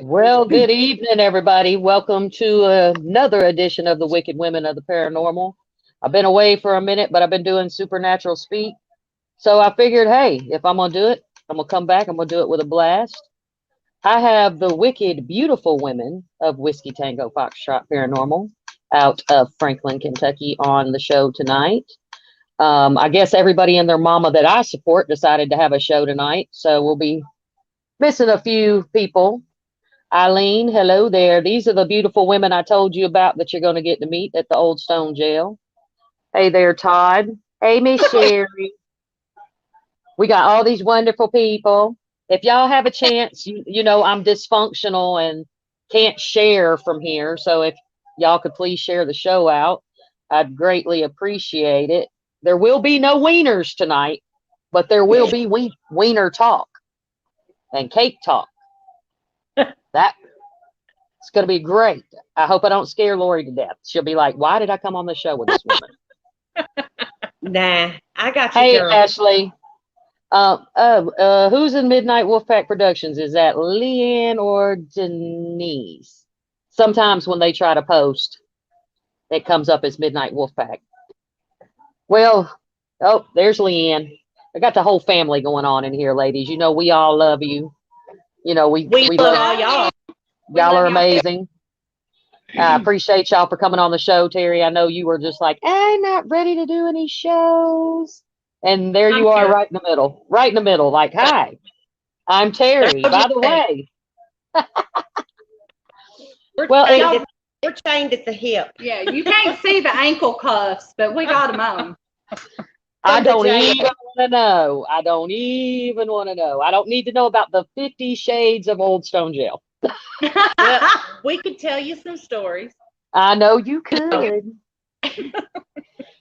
Well, good evening, everybody. Welcome to another edition of the Wicked Women of the Paranormal. I've been away for a minute, but I've been doing supernatural speak. So I figured, hey, if I'm going to do it, I'm going to come back. I'm going to do it with a blast. I have the wicked, beautiful women of Whiskey Tango Foxtrot Paranormal out of Franklin, Kentucky on the show tonight. I guess everybody and their mama that I support decided to have a show tonight. So we'll be missing a few people. Eileen, hello there. These are the beautiful women I told you about that you're going to get to meet at the Old Stone Jail. Hey there, Todd. Hey, Miss Sherry. We got all these wonderful people. If y'all have a chance, you know I'm dysfunctional and can't share from here. So if y'all could please share the show out, I'd greatly appreciate it. There will be no wieners tonight, but there will be wiener talk and cake talk. That it's going to be great. I hope I don't scare Lori to death. She'll be like, why did I come on the show with this woman? Nah, I got you, Hey, girl. Ashley. Who's in Midnight Wolfpack Productions? Is that Leanne or Denise? Sometimes when they try to post, it comes up as Midnight Wolfpack. Well, oh, there's Leanne. I got the whole family going on in here, ladies. You know, we all love you. You know, we love all y'all. Y'all are amazing. I appreciate y'all for coming on the show, Terry. I know you were just like, I'm not ready to do any shows. And there you are, right in the middle. Right in the middle. Like, hi, I'm Terry, by the way. We're chained at the hip. Yeah, you can't see the ankle cuffs, but we got them on. I don't even want to know. I don't even want to know. I don't need to know about the 50 Shades of Old Stone Jail. Well, we could tell you some stories. I know you could.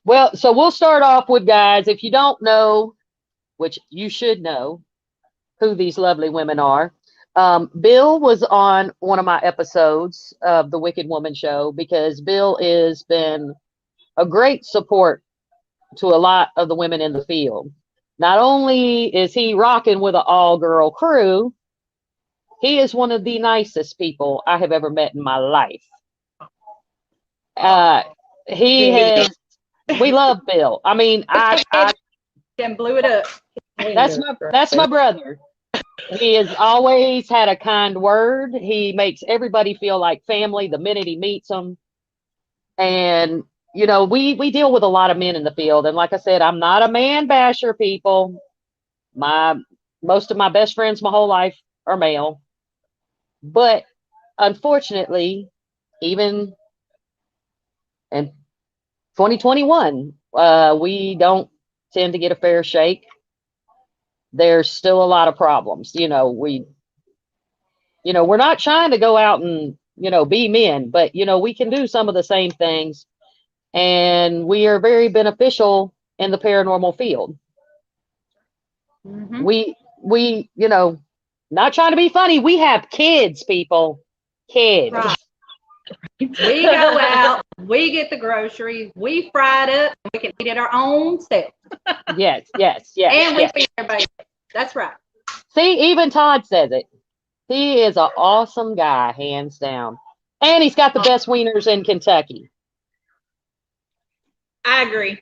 Well, so we'll start off with, guys, if you don't know, which you should know, who these lovely women are. Bill was on one of my episodes of the Wicked Woman Show because Bill has been a great support to a lot of the women in the field. Not only is he rocking with an all-girl crew, he is one of the nicest people I have ever met in my life. We love Bill. I mean, I blew it up. That's my brother. He has always had a kind word. He makes everybody feel like family the minute he meets them. And you know, we deal with a lot of men in the field. And like I said, I'm not a man basher, people. Most of my best friends my whole life are male. But unfortunately, even in 2021, we don't tend to get a fair shake. There's still a lot of problems. We're not trying to go out and, be men, but, we can do some of the same things. And we are very beneficial in the paranormal field. Mm-hmm. We, not trying to be funny. We have kids, people. Kids. Right. We go out, we get the groceries, we fry it up, and we can eat it our own self. Yes. And we feed everybody. That's right. See, even Todd says it. He is an awesome guy, hands down. And he's got the best wieners in Kentucky. I agree.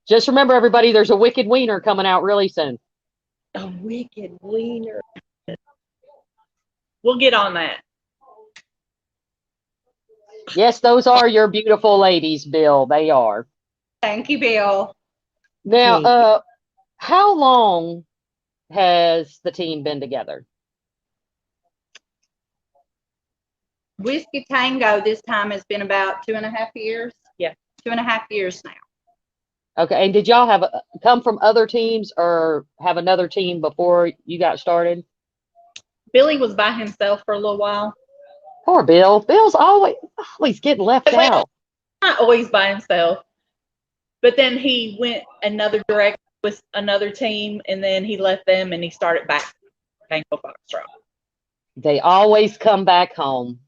Just remember, everybody, there's a wicked wiener coming out really soon. A wicked wiener. We'll get on that. Yes, those are your beautiful ladies, Bill. They are. Thank you, Bill. Now, Neat. how long has the team been together? Whiskey Tango this time has been about 2.5 years. Yeah. 2.5 years now. Okay, and did y'all have come from other teams or have another team before you got started? Billy was by himself for a little while. Poor Bill. Bill's always getting left Wait, out. not always by himself. But then he went another direction with another team, and then he left them and he started back Tango Foxtrot. They always come back home,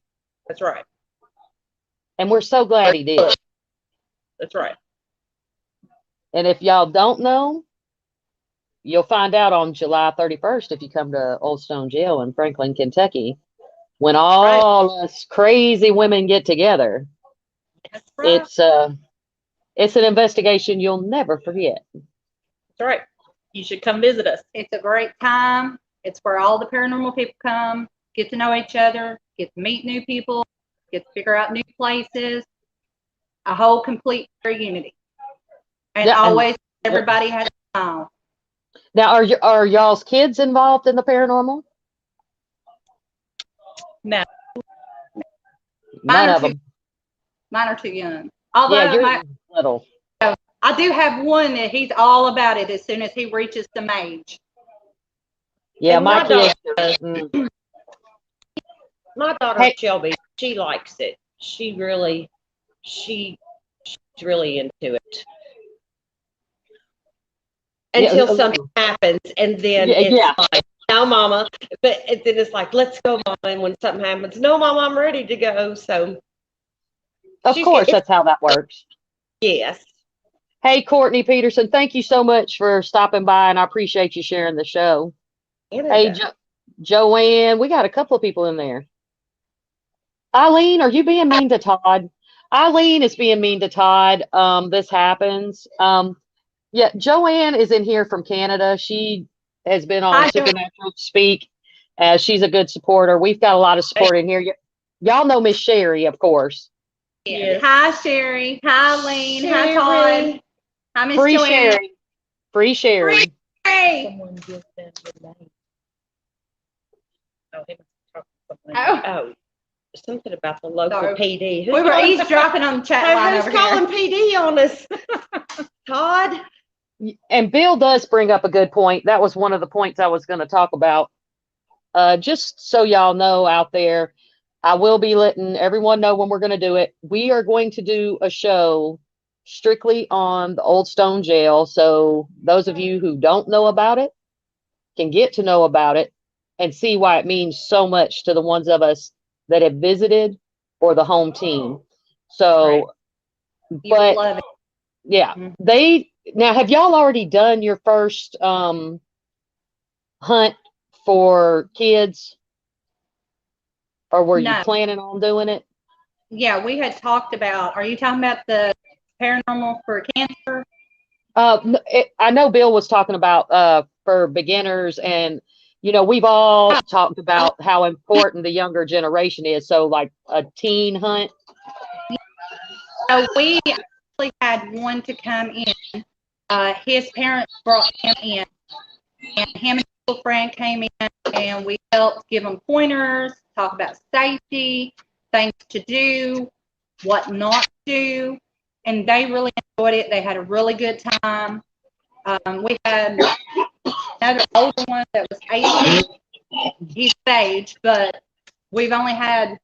That's right. and we're so glad he did. That's right. And if y'all don't know, you'll find out on July 31st if you come to Old Stone Jail in Franklin, Kentucky, when all us crazy women get together. That's right. It's an investigation you'll never forget. That's right. You should come visit us. It's a great time. It's where all the paranormal people come, get to know each other, get to meet new people, get to figure out new places. A whole complete unity. And Yeah, always everybody has a smile. Now, are y'all's kids involved in the paranormal? No. None of them. Mine are too young. Although Yeah, you're little. I do have one that he's all about it as soon as he reaches some age. Yeah, And my my kids. daughter- My daughter Hey. Shelby, she likes it. She's really into it. Until something happens, and then it's like, no, Mama. But then it's like, let's go, Mama. And when something happens, no, Mama, I'm ready to go. So, Of course, that's how that works. yes. Hey, Courtney Peterson, thank you so much for stopping by, and I appreciate you sharing the show. Hey, Joanne, we got a couple of people in there. Eileen, are you being mean to Todd? Eileen is being mean to Todd. This happens. Yeah, Joanne is in here from Canada. She has been on Supernatural Speak. She's a good supporter. We've got a lot of support in here. Y'all know Miss Sherry, of course. Yes. Hi, Sherry. Hi, Lane. Hi, Todd. Hi, Miss Free Joanne. Sherry. Free Sherry. Someone give them your name. Oh, he must talk something. Oh, something about the local PD. We were eavesdropping on the chat line over here. Who's calling PD on us? Todd? And Bill does bring up a good point. That was one of the points I was going to talk about. Just so y'all know out there, I will be letting everyone know when we're going to do it. We are going to do a show strictly on the Old Stone Jail. So those of you who don't know about it can get to know about it and see why it means so much to the ones of us that have visited or the home team. So, but love it. Yeah, now have y'all already done your first hunt for kids, or were you planning on doing it? Yeah, we had talked about. Are you talking about the paranormal for cancer? I know Bill was talking about for beginners, and we've all talked about how important the younger generation is. So like a teen hunt. So we actually had one to come in. His parents brought him in, and him and his friend came in, and we helped give them pointers, talk about safety, things to do, what not to do, and they really enjoyed it. They had a really good time. We had another older one that was 18. He's staged, but we've only had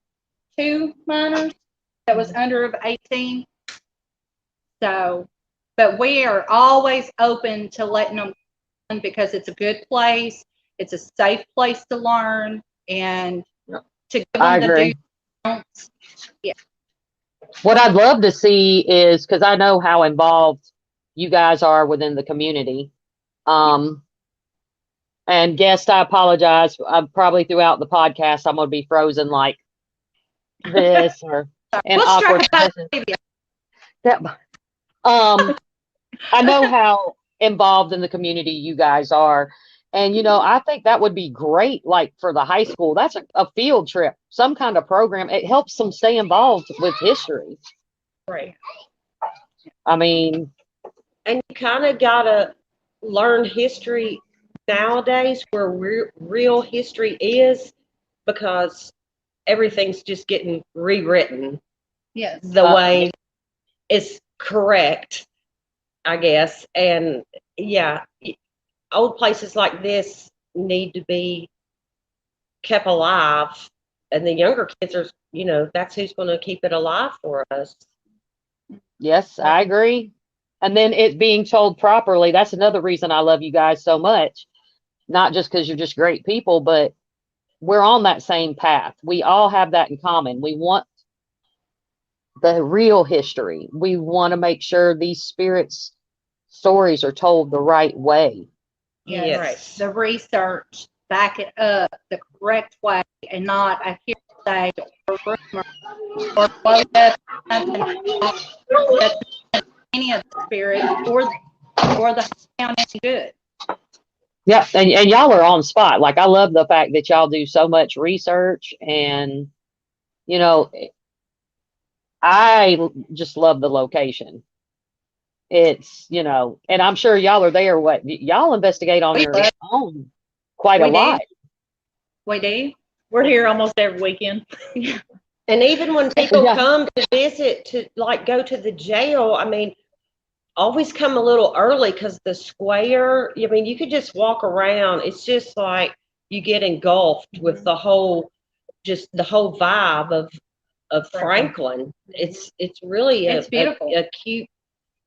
2 minors that was under 18. So, but we are always open to letting them learn because it's a good place. It's a safe place to learn and to give them the don'ts. Yeah. What I'd love to see is, because I know how involved you guys are within the community. And guest, I apologize. Probably throughout the podcast, I'm going to be frozen like this or an awkward position. I know how involved in the community you guys are, And, I think that would be great, like for the high school. That's a field trip, some kind of program. It helps them stay involved with history. Right. I mean, And you kind of got to learn history nowadays where real history is, because everything's just getting rewritten Yes. the way it's correct, I guess. And yeah, old places like this need to be kept alive. And the younger kids are, that's who's going to keep it alive for us. yes, I agree. And then it being told properly. That's another reason I love you guys so much. Not just because you're just great people, but we're on that same path. We all have that in common. We want the real history. We want to make sure these spirits' stories are told the right way. Yes. Right. The research, back it up the correct way, and not a hearsay or rumor or blow up something that's any of the spirits or the town any good. Yeah, and y'all are on spot. Like, I love the fact that y'all do so much research, and I just love the location. It's, and I'm sure y'all are there. What y'all investigate on your own quite a lot. We do. We're here almost every weekend. And even when people Yeah. come to visit, to like go to the jail, I mean, always come a little early, because the square, I mean, you could just walk around. It's just like you get engulfed with the whole vibe of Franklin. It's really It's beautiful. a cute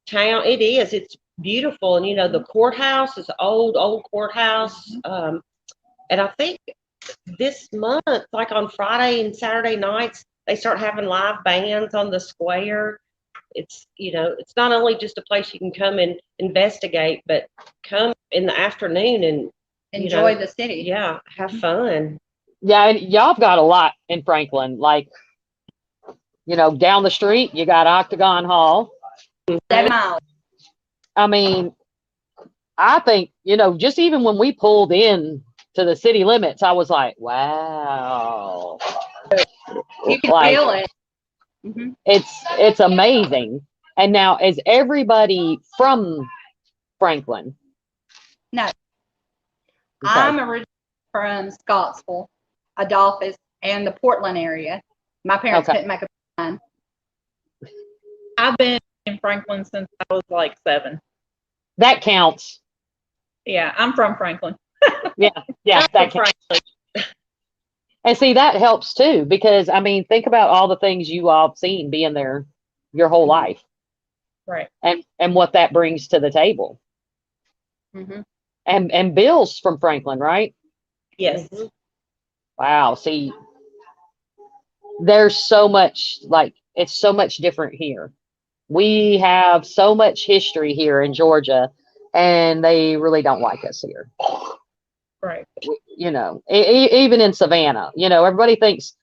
town. It is. It's beautiful. And the courthouse is old courthouse. And I think this month, like on Friday and Saturday nights, they start having live bands on the square. It's it's not only just a place you can come and investigate, but come in the afternoon and Enjoy the city. Yeah, have fun. Yeah, and y'all have got a lot in Franklin. Like, down the street, you got Octagon Hall. 7 miles. I mean, I think, just even when we pulled in to the city limits, I was like, wow. You can Like, feel it. Mm-hmm. It's amazing. And now, is everybody from Franklin? No. Okay. I'm originally from Scottsville, Adolphus, and the Portland area. My parents couldn't make a plan. I've been in Franklin since I was like 7. That counts. Yeah, I'm from Franklin. Yeah, that counts. And see, that helps too, because I mean, think about all the things you all have seen being there your whole life, Right? And what that brings to the table. Mm-hmm. And Bill's from Franklin, right? Yes. Mm-hmm. Wow. See, there's so much, like, it's so much different here. We have so much history here in Georgia, and they really don't like us here. Right. Even in Savannah, everybody thinks,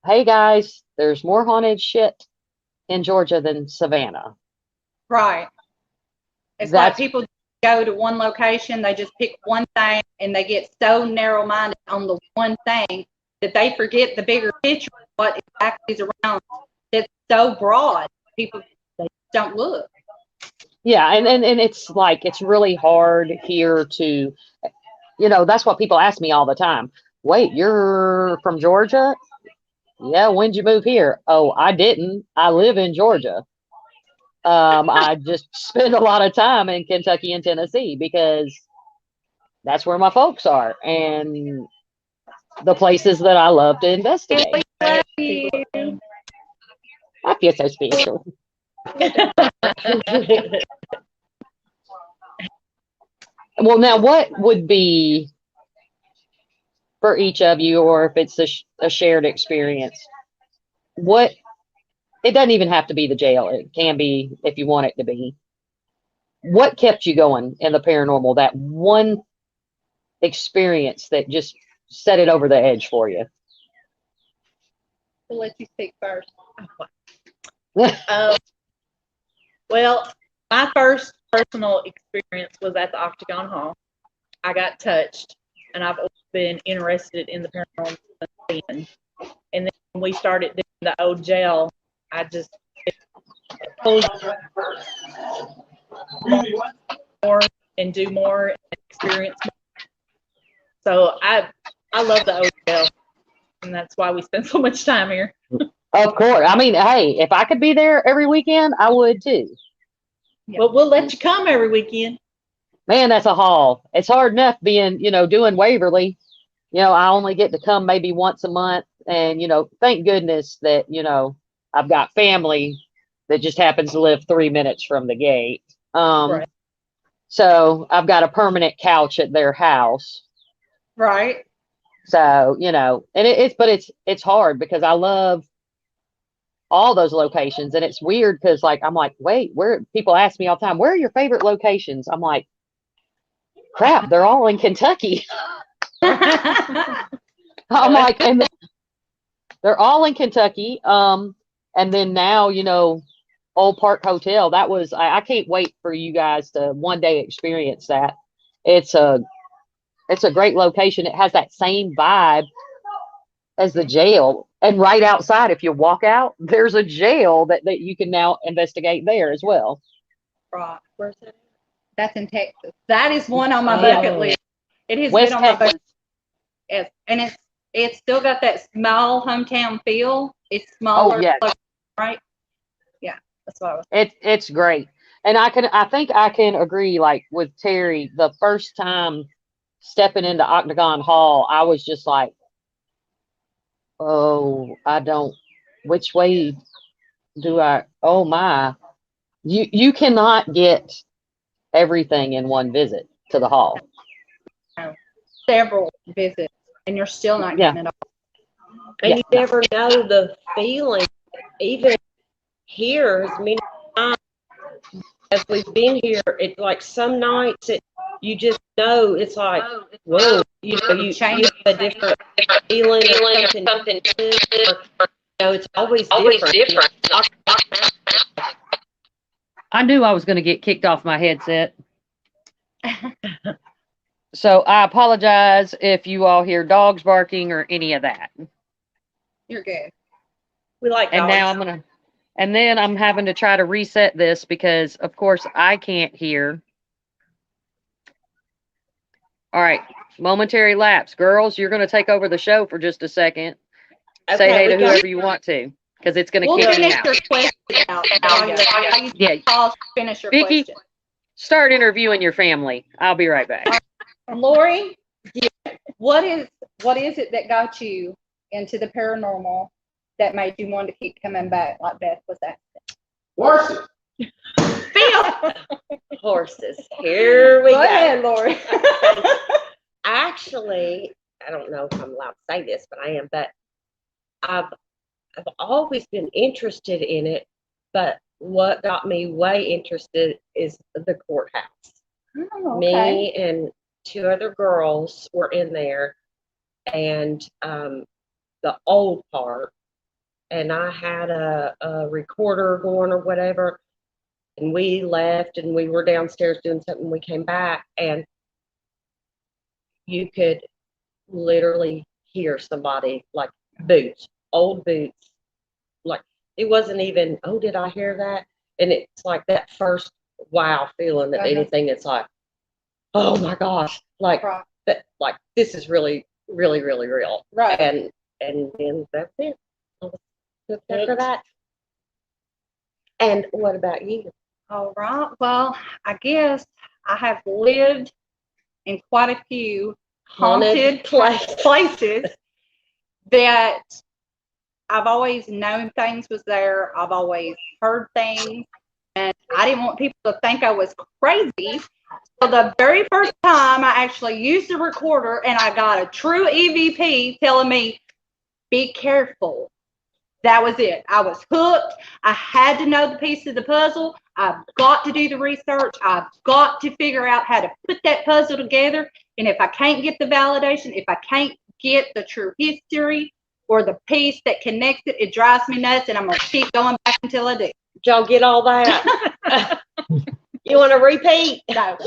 hey guys, there's more haunted shit in Georgia than Savannah. Right. It's like people go to one location, they just pick one thing, and they get so narrow-minded on the one thing that they forget the bigger picture of what exactly is around. It's so broad, people, they don't look. Yeah, and it's like, it's really hard here to, that's what people ask me all the time. Wait, you're from Georgia? Yeah, when'd you move here? Oh, I didn't. I live in Georgia. I just spend a lot of time in Kentucky and Tennessee because that's where my folks are and the places that I love to investigate. Love you. I feel so special. Well, now what would be for each of you, or if it's a shared experience, it doesn't even have to be the jail. It can be if you want it to be. What kept you going in the paranormal? That one experience that just set it over the edge for you? We'll let you speak first. Well, my first personal experience was at the Octagon Hall. I got touched, and I've always been interested in the paranormal since then. And then when we started doing the old jail, I just pulled more and do more and experience more. So I love the old jail, and that's why we spend so much time here. Of course. I mean, hey, if I could be there every weekend, I would too. But we'll let you come every weekend. Man, that's a haul. It's hard enough being, doing Waverly. I only get to come maybe once a month. And, thank goodness that, I've got family that just happens to live 3 minutes from the gate. Right. So I've got a permanent couch at their house. Right. So, and it's hard because I love all those locations. And it's weird because I'm like, wait, where people ask me all the time, where are your favorite locations? I'm like, crap, they're all in Kentucky. I'm like, and they're all in Kentucky. And then now, Old Park Hotel, that was, I can't wait for you guys to one day experience that. It's a great location. It has that same vibe as the jail. And right outside, if you walk out, there's a jail that you can now investigate there as well. Right. Where's that? That's in Texas. That is one on my Yeah. bucket list. It has West been on my Texas. bucket. Yes. And it's still got that small hometown feel. It's smaller, Oh, yes. right? Yeah, that's what I was. It's great. And I think I can agree, like with Terry, the first time stepping into Octagon Hall, I was just like, oh, which way oh my. You cannot get everything in one visit to the hall. Several visits, and you're still not getting it all. And Yeah. you never know the feeling, even here, as many times as we've been here, it's like some nights you just know it's like, whoa, you have a different feeling or something, it's always different. I knew I was going to get kicked off my headset. So I apologize if you all hear dogs barking or any of that. You're good. We like And dogs. now and then I'm having to try to reset this because, of course, I can't hear. All right, momentary lapse. Girls, you're going to take over the show for just a second. Say hey to whoever you want to, because it's going to We'll kick me finish out. your question out. Yeah. Pause, finish your Vicky, question. start interviewing your family. I'll be right back. Lori, what is it that got you into the paranormal that made you want to keep coming back like Beth was asking? Horses. Horses. Here we go. Go ahead, Lori. Actually, I don't know if I'm allowed to say this, but I am. But I've always been interested in it. But what got me way interested is the courthouse. Oh, okay. Me and two other girls were in there, and the old part. And I had a recorder going or whatever. And we left and we were downstairs doing something. We came back and you could literally hear somebody, like boots, old boots. Like it wasn't even, oh, did I hear that? And it's like that first wow feeling that anything, it's like, oh my gosh, like Right. that, like this is really, really, really real. Right. And then that's it. I was hooked after that. And what about you? All right. Well, I guess I have lived in quite a few haunted places that I've always known things was there. I've always heard things, and I didn't want people to think I was crazy. So the very first time I actually used a recorder and I got a true EVP telling me, be careful. That was it. I was hooked. I had to know the piece of the puzzle. I've got to do the research. I've got to figure out how to put that puzzle together. And if I can't get the validation, if I can't get the true history or the piece that connects it, it drives me nuts, and I'm going to keep going back until I do. Did y'all get all that? You want to repeat? No.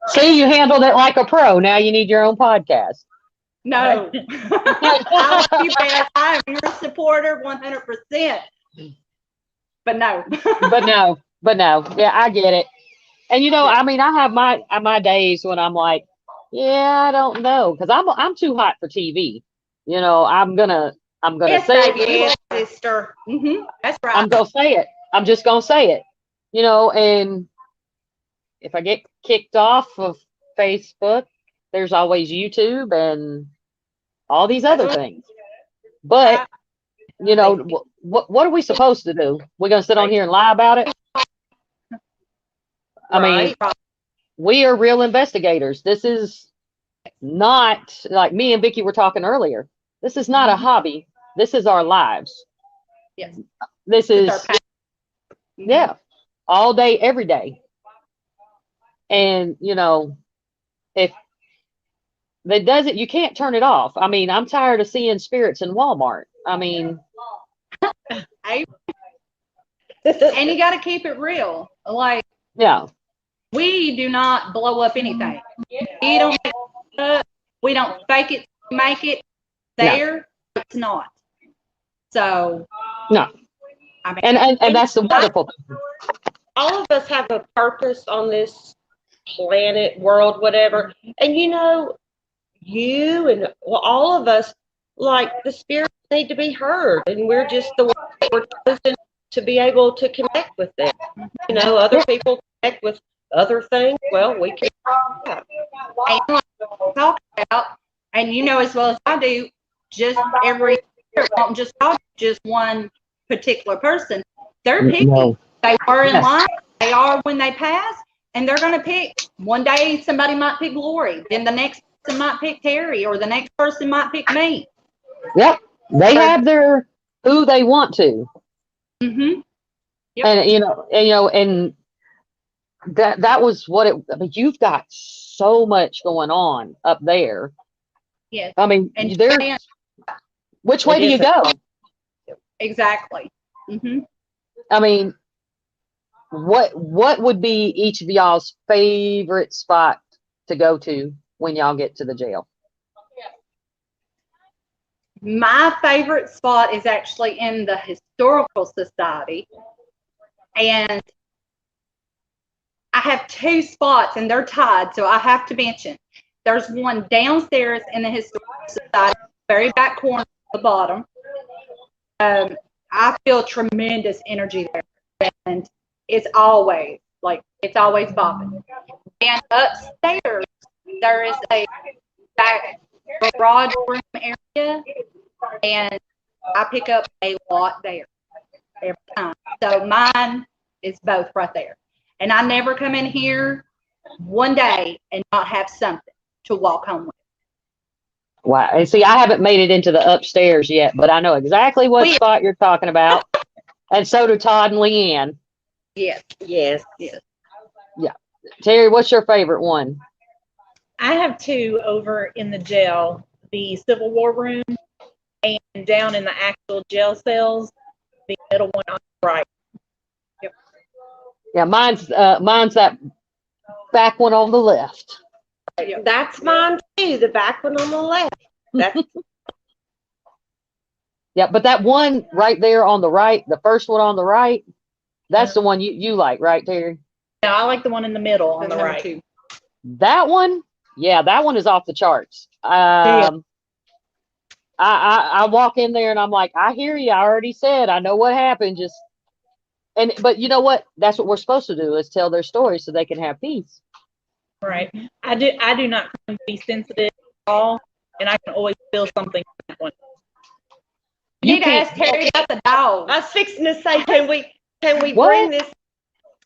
See, you handled it like a pro. Now you need your own podcast. No. I love you, Beth. I am your supporter 100%. But no. But no. Yeah, I get it. And I mean, I have my days when I'm like, yeah, I don't know, because I'm too hot for TV. I'm gonna Yes, say baby, it. yes, sister. That's right. I'm gonna say it. I'm just gonna say it. And if I get kicked off of Facebook, there's always YouTube and all these other things. But what are we supposed to do? We're gonna sit on here and lie about it? I mean, we are real investigators. This is not like me and Vicky were talking earlier. This is not a hobby. This is our lives. Yes. This is yeah, all day, every day. And if that does it, you can't turn it off. I mean, I'm tired of seeing spirits in Walmart. I mean, and you got to keep it real. Like, yeah, we do not blow up anything. We don't make it up. We don't fake it, make it there. No. It's not. So no. I mean, and that's the wonderful thing. All of us have a purpose on this planet, world, whatever. And you and all of us, like, the spirits need to be heard, and we're just the ones that were chosen to be able to connect with them. Other people connect with other things. Well, we can talk about, and as well as I do, just every spirit won't just talk just one particular person. They're picky. No. They were in line. They are when they pass, and they're going to pick. One day somebody might pick Lori, then the next person might pick Terry, or the next person might pick me. Yep, they have their who they want to. Yep. And that was what it. I mean, you've got so much going on up there. Yes. I mean, and which way do you go? Exactly. I mean, what would be each of y'all's favorite spot to go to when y'all get to the jail? My favorite spot is actually in the Historical Society, and I have two spots, and they're tied, so I have to mention. There's one downstairs in the Historical Society, very back corner at the bottom. I feel tremendous energy there, and it's always bobbing. And upstairs, there is a back garage room area, and I pick up a lot there every time. So mine is both right there. And I never come in here one day and not have something to walk home with. Wow. And see, I haven't made it into the upstairs yet, but I know exactly what spot you're talking about. And so do Todd and Leanne. Yes. Yes. Yes. Yeah. Terry, what's your favorite one? I have two over in the jail, the Civil War room, and down in the actual jail cells, the middle one on the right. Yep. Yeah, mine's that back one on the left. That's mine too, the back one on the left. That's yeah, but that one right there on the right, the first one on the right, that's the one you like, right, Terry? Yeah, I like the one in the middle on the right. Too. That one, yeah, that one is off the charts. I walk in there and I'm like, I hear you. I already said, I know what happened. But you know what? That's what we're supposed to do, is tell their story so they can have peace. Right. I do not be sensitive at all, and I can always feel something in that one. You need to ask Terry about the dog. I was fixing to say, can we bring this?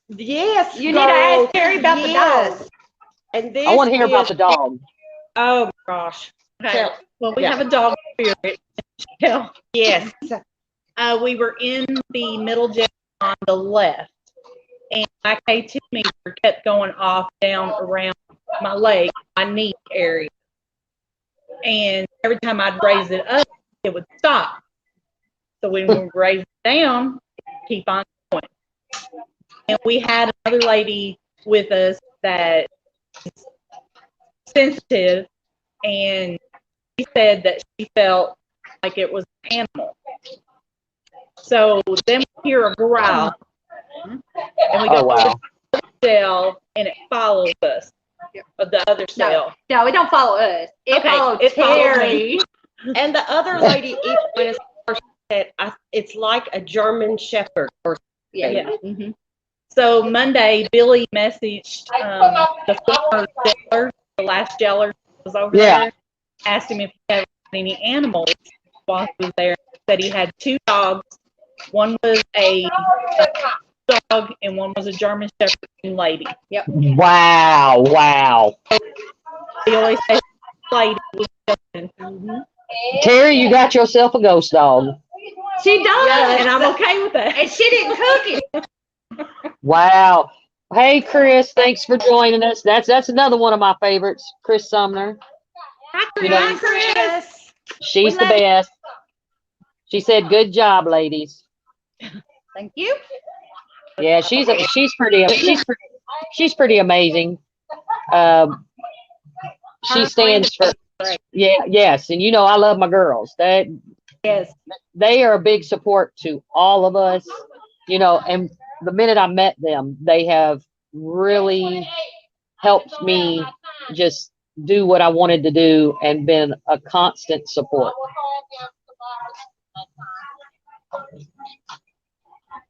Yes, you need to ask Terry about the dog. And this I want to hear about the dog. Oh gosh. Okay. Well, we have a dog spirit. Yes. We were in the middle jail on the left, and my K2 meter kept going off down around my leg, my knee area. And every time I'd raise it up, it would stop. So when we raise it down, keep on going. And we had another lady with us that sensitive, and she said that she felt like it was an animal. So then we hear a growl, and we go Oh, wow. to the cell, and it follows us of the other cell. No, it don't follow us. It Okay, followed it followed Terry. And the other lady even went as far as said, it's like a German Shepherd or Yeah. Mm-hmm. So Monday, Billy messaged the former jailer, the last jailer that was over Yeah. there, asked him if he had any animals while he was there. He said he had 2 dogs. One was a dog and one was a German Shepherd lady. Yep. Wow. Wow. He always said lady was German. Mm-hmm. Terry, you got yourself a ghost dog. She does, And I'm okay with that. and she didn't cook it. Wow. Hey, Chris, thanks for joining us. That's another one of my favorites, Chris Sumner. Hi, You know, Chris. She's We the love you. best. She said, "Good job, ladies." Thank you. Yeah, she's pretty amazing. Um, she stands for yes, and you know I love my girls. Yes. They are a big support to all of us. You know, and the minute I met them, they have really helped me just do what I wanted to do and been a constant support.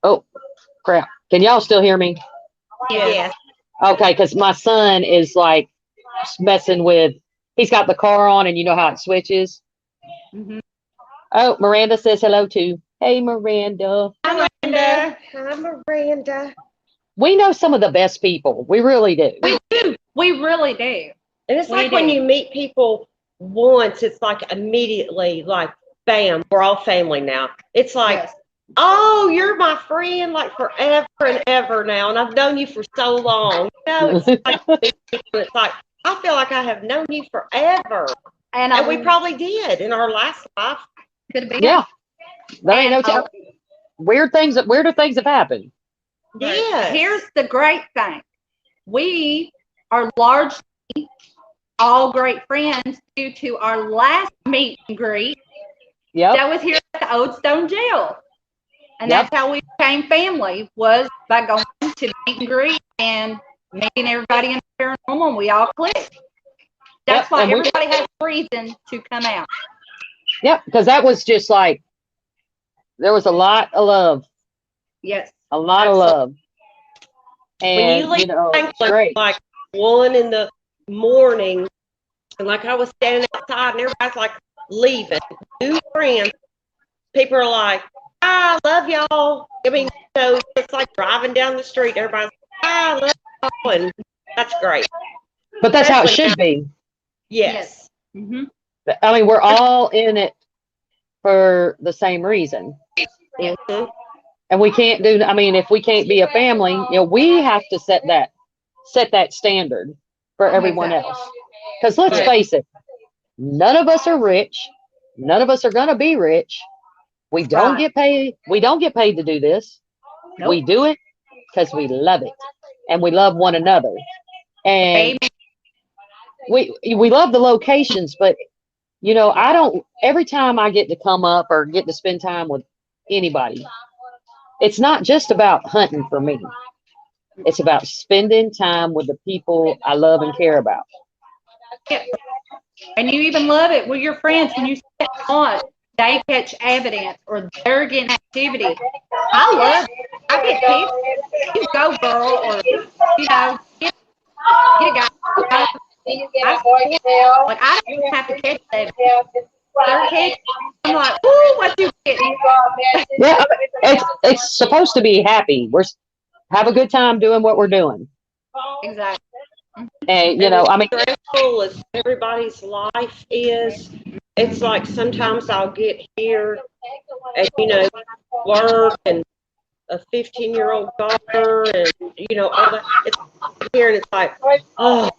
Oh, crap. Can y'all still hear me? Yeah. Okay, because my son is like messing with, he's got the car on and you know how it switches. Mm-hmm. Oh, Miranda says hello too. Hey, Miranda. Hi, Miranda. Hi, Miranda. We know some of the best people. We really do. We do. We really do. And it's We like when do. you meet people once, it's like immediately like, bam, we're all family now. It's like, Yes. oh, you're my friend like forever and ever now, and I've known you for so long. You know, it's like it's like I feel like I have known you forever, and we probably did in our last life. could be. Yeah. There ain't no And, telling. Weirder things have happened. Yes. Here's the great thing. We are largely all great friends due to our last meet and greet Yep. that was here at the Old Stone Jail. And Yep. that's how we became family, was by going to meet and greet and meeting everybody in the paranormal, and we all clicked. That's Yep, why and we- everybody has a reason to come out. Yep. Because that was just like, there was a lot of love. Yes. A lot of love. And, When you leave know, it's Franklin, great. like 1 in the morning, and like I was standing outside, and everybody's like leaving, new friends. People are like, I love y'all. I mean, you know, it's like driving down the street. Everybody's like, I love y'all, and that's great. But that's how it should be. Yes. Mm-hmm. I mean, we're all in it for the same reason. Mhm. And we can't do, I mean, if we can't be a family, you know, we have to set that standard for everyone else. Because let's Right. face it, none of us are rich. None of us are going to be rich. We don't Right. get paid. We don't get paid to do this. Nope. We do it because we love it and we love one another. And we love the locations, but you know, I don't, every time I get to come up or get to spend time with anybody, it's not just about hunting for me. It's about spending time with the people I love and care about. And you even love it with your friends when you sit on, they catch evidence or they're getting activity. I love it. I get tips. You go, girl, or, you know, get a guy. Like, I don't have to catch them. They're catching. I'm like, ooh, what you getting? Yeah, it's supposed to be happy. Have a good time doing what we're doing. Exactly. And you know, I mean, Stressful as everybody's life is, it's like sometimes I'll get here and, you know, work and a 15-year-old daughter and, you know, all that. It's here and it's like, oh,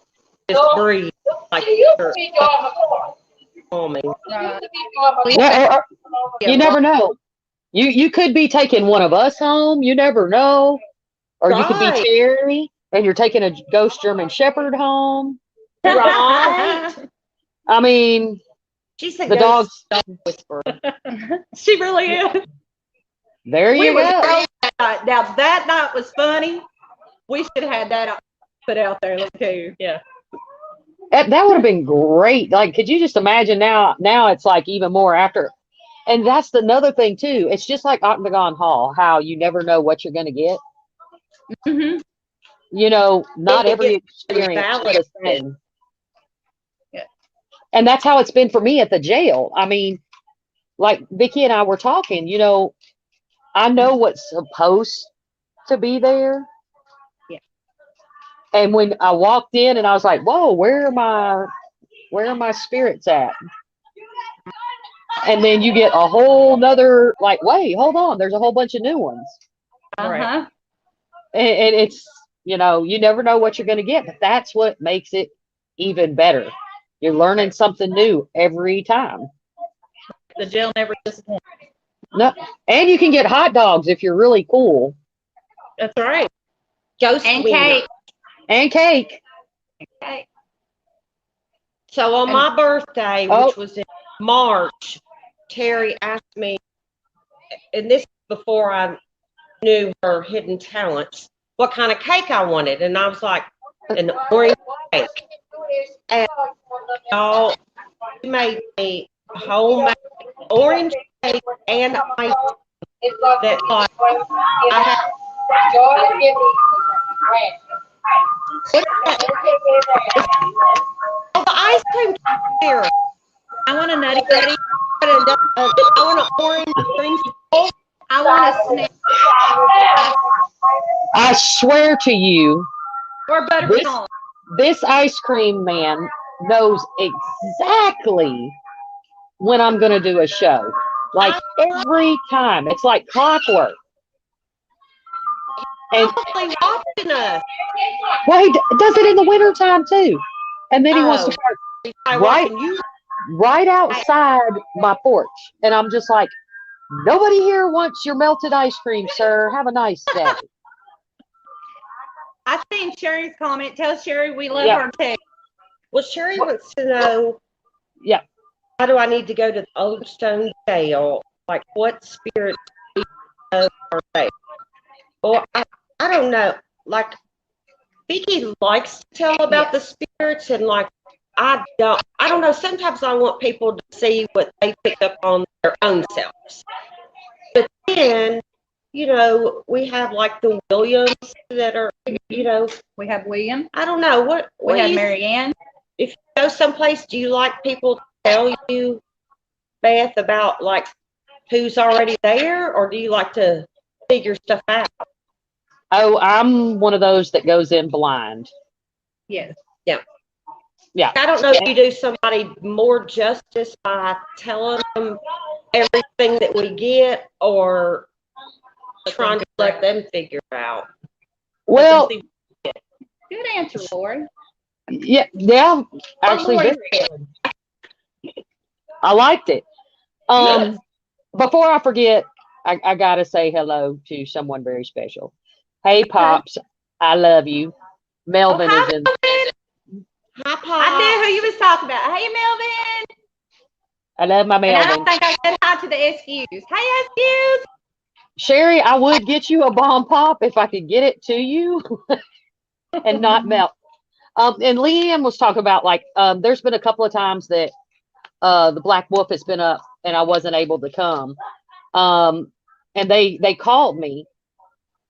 just breathe. Like, calming. yeah, you never know. You could be taking one of us home. You never know. Or you could be Right. Terry. and you're taking a ghost German Shepherd home. Right. I mean, She's a the ghost dogs. dog whisperer. She really is. There We you was go. out that night. Now that night was funny. We should have had that put out there. Let me tell you. Yeah. That would have been great. Like, could you just imagine now? Now it's like even more after. And that's another thing too. It's just like Octagon Hall, how you never know what you're going to get. Mm-hmm. You know, not It every gets experience is the validated. same. Yeah. And that's how it's been for me at the jail. I mean, like Vicky and I were talking, you know, I know what's supposed to be there. Yeah. And when I walked in and I was like, whoa, where are my spirits at? And then you get a whole nother, like, wait, hold on, there's a whole bunch of new ones. Uh-huh. And it's, you know, you never know what you're going to get, but that's what makes it even better. You're learning something new every time. The jail never disappoints. No, and you can get hot dogs if you're really cool, That's right. Ghost And wiener. cake. and cake. Okay. So on my birthday, Oh. which was in March, Terry asked me, and this before I knew her hidden talents, what kind of cake I wanted. And I was like, an orange cake. And y'all, she made me a homemade orange cake and ice that like I had. Oh, the ice cream here. I want a nutty buddy. I want an orange cream. I want a snack I swear to you, Or butter this pecan. this ice cream man knows exactly when I'm going to do a show. Like every time, it's like clockwork. And Probably watching us. well, he does it in the wintertime too. And then he wants to Oh. park I right, watching you. right outside my porch. And I'm just like, nobody here wants your melted ice cream, sir. Have a nice day. I seen Sherry's comment. Tell Sherry we love Yeah. her too. Well, Sherry wants to know, Yeah. how do I need to go to the Old Stone Jail? Like, what spirits do you know are there? Well, I don't know. Like, Vicky likes to tell about the spirits, and like, I don't know. Sometimes I want people to see what they pick up on their own selves. But then, you know, we have like the Williams that are, you know, We have William. I don't know what We do have you Mary Ann. if you go someplace, do you like people to tell you, Beth, about like who's already there, or do you like to figure stuff out? Oh, I'm one of those that goes in blind. Yes. Yeah. I don't know if you do somebody more justice by telling them everything that we get, or trying to let them figure out. Well, Good answer, Lori. yeah, actually, Lori very good. I liked it. Before I forget, I gotta say hello to someone very special. Hey, Pops, I love you. Melvin hi, is in. Melvin. Hi, Pop. I knew who you was talking about. Hey, Melvin. I love my And I Melvin. don't think I said hi to the SQs. Hey, SQs. Sherry, I would get you a bomb pop if I could get it to you and not melt. And Leanne was talking about like there's been a couple of times that the Black Wolf has been up and I wasn't able to come. And they called me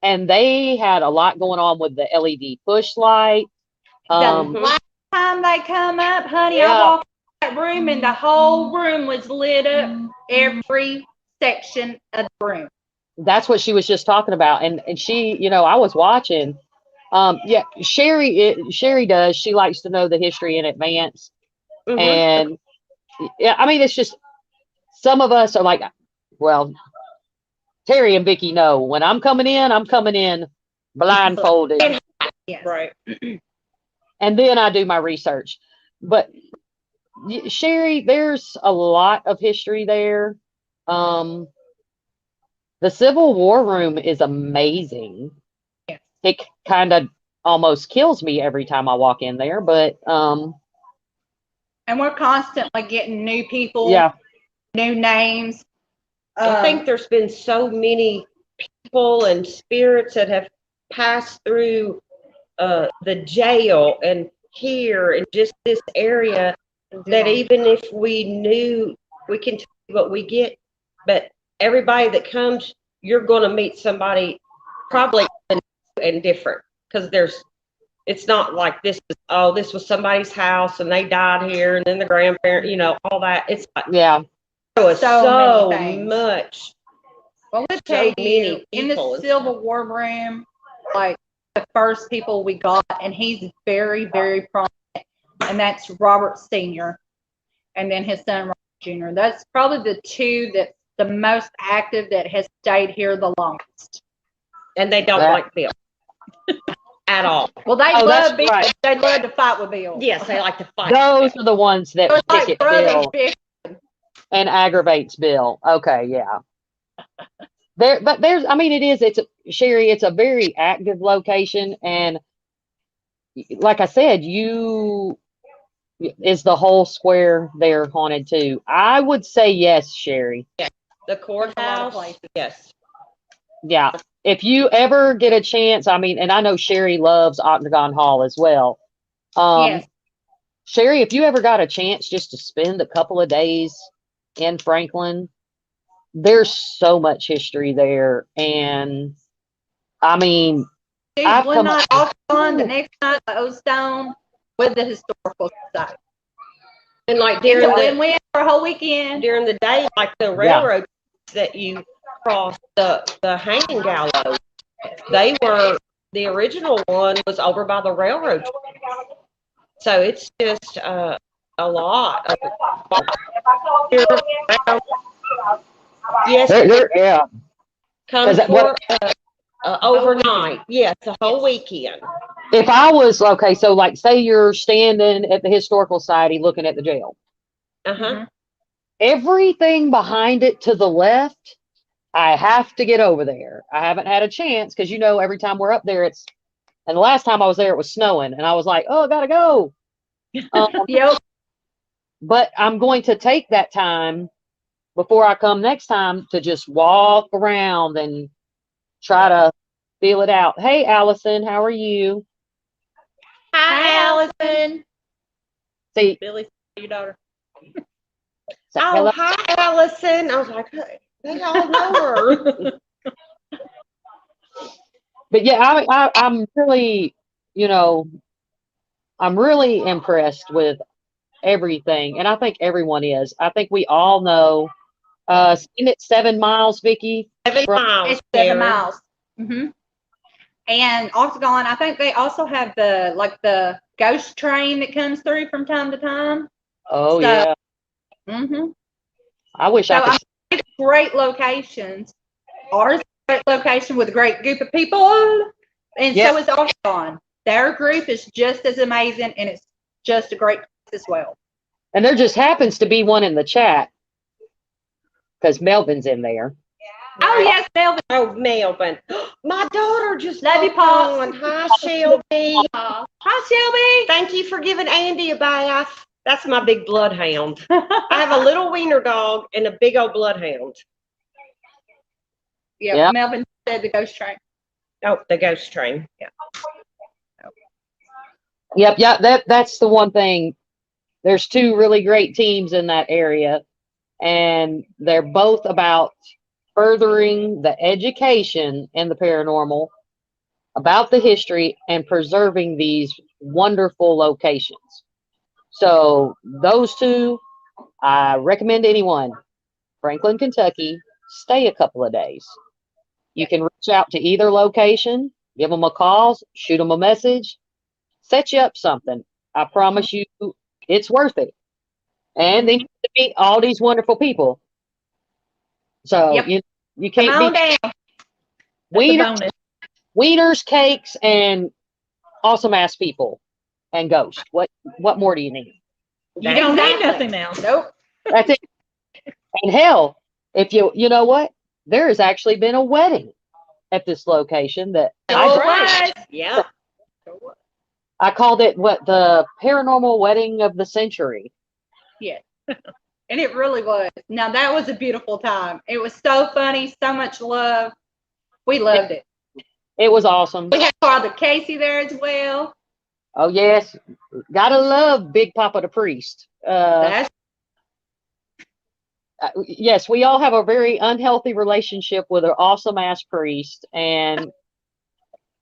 and they had a lot going on with the LED push light. The last time they come up, honey, I walked in that room and the whole room was lit up. Every section of the room. That's what she was just talking about. And she, you know, I was watching. Yeah, Sherry does. She likes to know the history in advance. And yeah, I mean, it's just some of us are like, well, Terry and Vicky know when I'm coming in blindfolded. Yes. Right. And then I do my research. But Sherry, there's a lot of history there. The Civil War room is amazing. Yes. It kind of almost kills me every time I walk in there. But And we're constantly getting new people, yeah, new names. I think there's been so many people and spirits that have passed through the jail and here and just this area that even if we knew, we can tell you what we get, but everybody that comes, you're going to meet somebody probably and different because it's not like this is, oh, this was somebody's house and they died here and then the grandparent, all that. It's like, yeah. there was So so many things. much. Well, let's So tell many you, in people the and Civil War room, like the first people we got, and he's very, very prominent, and that's Robert Sr. and then his son Robert Jr. That's probably the two that's the most active that has stayed here the longest. And they don't That- like Bill at all. Well, they Oh, that's love Bill. right. They love to fight with Bill. Yes, they like to fight. Those are the ones that It was pick like at brothers Bill big. and aggravates Bill. Okay, yeah. I mean, Sherry, it's a very active location, and like I said, is the whole square there haunted too? I would say yes, Sherry. The courthouse, places. yes. Yeah. If you ever get a chance, I mean, and I know Sherry loves Octagon Hall as well. Yes. Sherry, if you ever got a chance just to spend a couple of days in Franklin, there's so much history there. And I mean, Dude, I've one come night up- off on, the next night the O Stone with the historical society. And like It's during a the win-win for a whole weekend. during the day, like the railroad that you cross the hanging gallows, the original one was over by the railroad. So it's just a lot of yes, yeah. come 'Cause for overnight. Yes, the whole weekend. If I was, okay, so like say you're standing at the Historical Society looking at the jail. Uh-huh. Everything behind it to the left, I have to get over there. I haven't had a chance because every time we're up there, and the last time I was there, it was snowing, and I was like, oh, I gotta go. Yep. But I'm going to take that time before I come next time to just walk around and try to feel it out. Hey, Allison, how are you? Hi, Allison. See, Billy, your daughter. Oh, hello. hi, Allison. I was like, hey, they all know her. But yeah, I'm really, I'm really impressed with everything, and I think everyone is. I think we all know. Isn't it 7 miles, Vicky? 7 miles. It's 7 Karen. miles. Mm-hmm. And Octagon, I think they also have the ghost train that comes through from time to time. Oh So- yeah, Mm-hmm. I wish So I could. it's great locations. Ours is a great location with a great group of people, and Yep. so is Octagon. Their group is just as amazing, and it's just a great place as well. And there just happens to be one in the chat because Melvin's in there. Oh yes, Melvin. Oh, Melvin. My daughter just Love you, popped Pops. on. Hi, Shelby. Hi, Shelby. Thank you for giving Andy a bath. That's my big bloodhound. I have a little wiener dog and a big old bloodhound. Yeah, Yep. Melvin said the ghost train. Oh, the ghost train. Yeah. Yep, yeah, that's the one thing. There's two really great teams in that area, and they're both about furthering the education in the paranormal, about the history, and preserving these wonderful locations. So those two, I recommend anyone. Franklin, Kentucky, stay a couple of days. You can reach out to either location, give them a call, shoot them a message, set you up something. I promise you, it's worth it. And then you get to meet all these wonderful people. So Yep. you Come can't on be down. That's a wieners, bonus. wieners, cakes, and awesome ass people and ghosts. What more do you need? You don't need nothing else. Nope. That's it. And hell, if you know what, there has actually been a wedding at this location that Oh, I what? Yeah. I called it the paranormal wedding of the century. Yeah. And it really was. Now, that was a beautiful time. It was so funny, so much love. We loved it. It was awesome. We had Father Casey there as well. Oh yes, gotta love Big Papa the priest. That's Yes, we all have a very unhealthy relationship with an awesome ass priest, and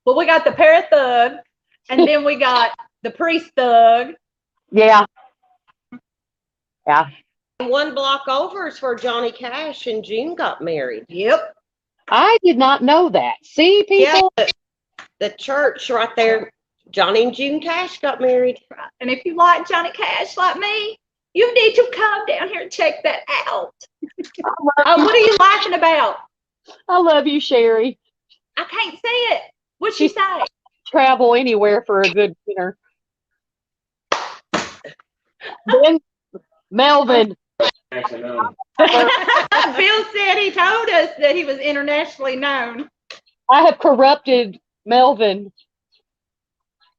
well, we got the para thug, and then we got the priest thug. yeah, yeah. One block over is where Johnny Cash and June got married. Yep. I did not know that. See, people. Yeah, the church right there, Johnny and June Cash got married. And if you like Johnny Cash like me, you need to come down here and check that out. Oh, what are you laughing about? I love you, Sherry. I can't see it. What'd she say? Travel anywhere for a good dinner. Then Melvin. Bill said he told us that he was internationally known. I have corrupted Melvin.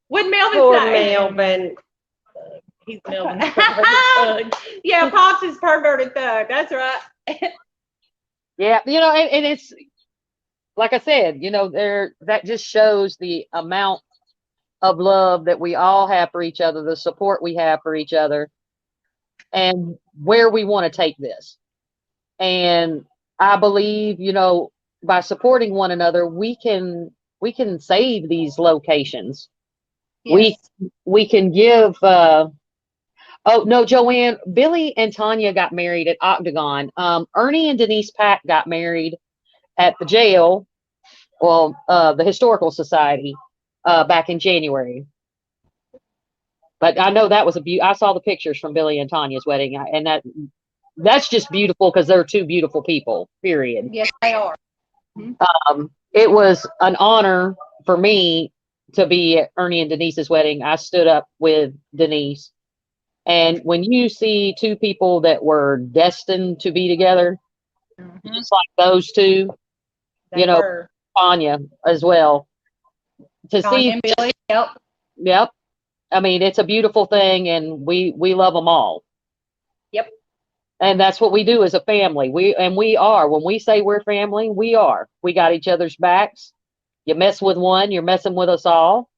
What'd Melvin Poor say? Melvin. He's Melvin's perverted thug. Yeah, Pops is perverted thug. That's right. Yeah, and it's like I said, that just shows the amount of love that we all have for each other, the support we have for each other, and where we want to take this. And I believe, by supporting one another, we can save these locations. Yes. We can give oh no, Joanne, Billy and Tanya got married at Octagon. Ernie and Denise Pack got married at the jail, well, the Historical Society, back in January. But I know that was I saw the pictures from Billy and Tanya's wedding, and that's just beautiful because they're two beautiful people, period. Yes, they are. It was an honor for me to be at Ernie and Denise's wedding. I stood up with Denise. And when you see two people that were destined to be together, just like those two, They were. Tanya as well, to Tanya see, and Billy, yep. I mean, it's a beautiful thing, and we love them all. Yep. And that's what we do as a family. We are. When we say we're family, we are. We got each other's backs. You mess with one, you're messing with us all.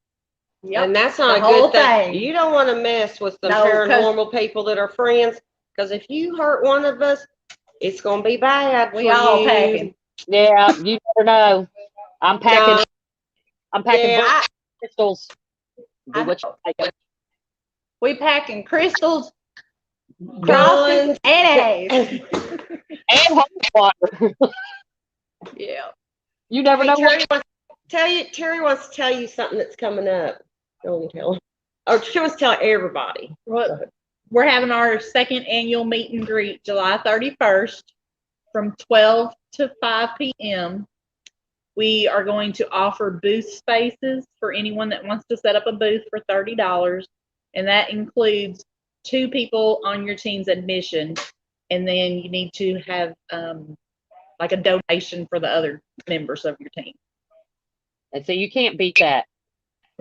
Yep. And that's not The a whole good thing. thing. You don't want to mess with some No, 'cause- paranormal people that are friends, because if you hurt one of us, it's going to be bad We for all you. packing. Yeah, you never know. I'm packing. No. I'm packing Yeah. crystals. Do I what you like. We packing crystals, Guns. crosses, and A's. And hot water. Yeah. You never Hey, know Terry what. Terry wants to tell you something that's coming up. Go and tell him. Or she wants to tell everybody. We're having our second annual meet and greet July 31st from 12 to 5 p.m. We are going to offer booth spaces for anyone that wants to set up a booth for $30. And that includes 2 people on your team's admission. And then you need to have like a donation for the other members of your team. And so you can't beat that.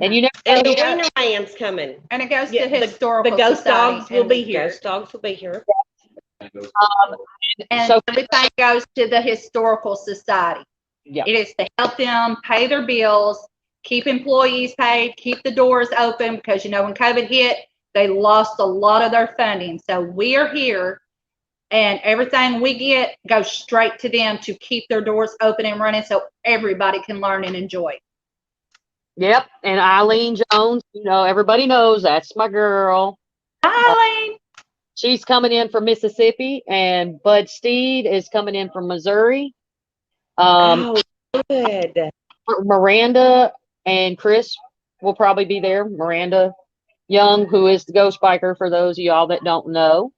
And you never And know. the winter man's coming. And it goes Yeah, to historical the ghost society. dogs will and- be here. Ghost dogs will be here. And So- everything goes to the historical society. Yeah. It is to help them pay their bills, keep employees paid, keep the doors open, because when COVID hit, they lost a lot of their funding. So we are here, and everything we get goes straight to them to keep their doors open and running so everybody can learn and enjoy. Yep. And Eileen Jones, everybody knows that's my girl. Eileen. She's coming in from Mississippi, and Bud Steed is coming in from Missouri. Oh, good. Miranda and Chris will probably be there. Miranda Young, who is the ghost biker, for those of y'all that don't know.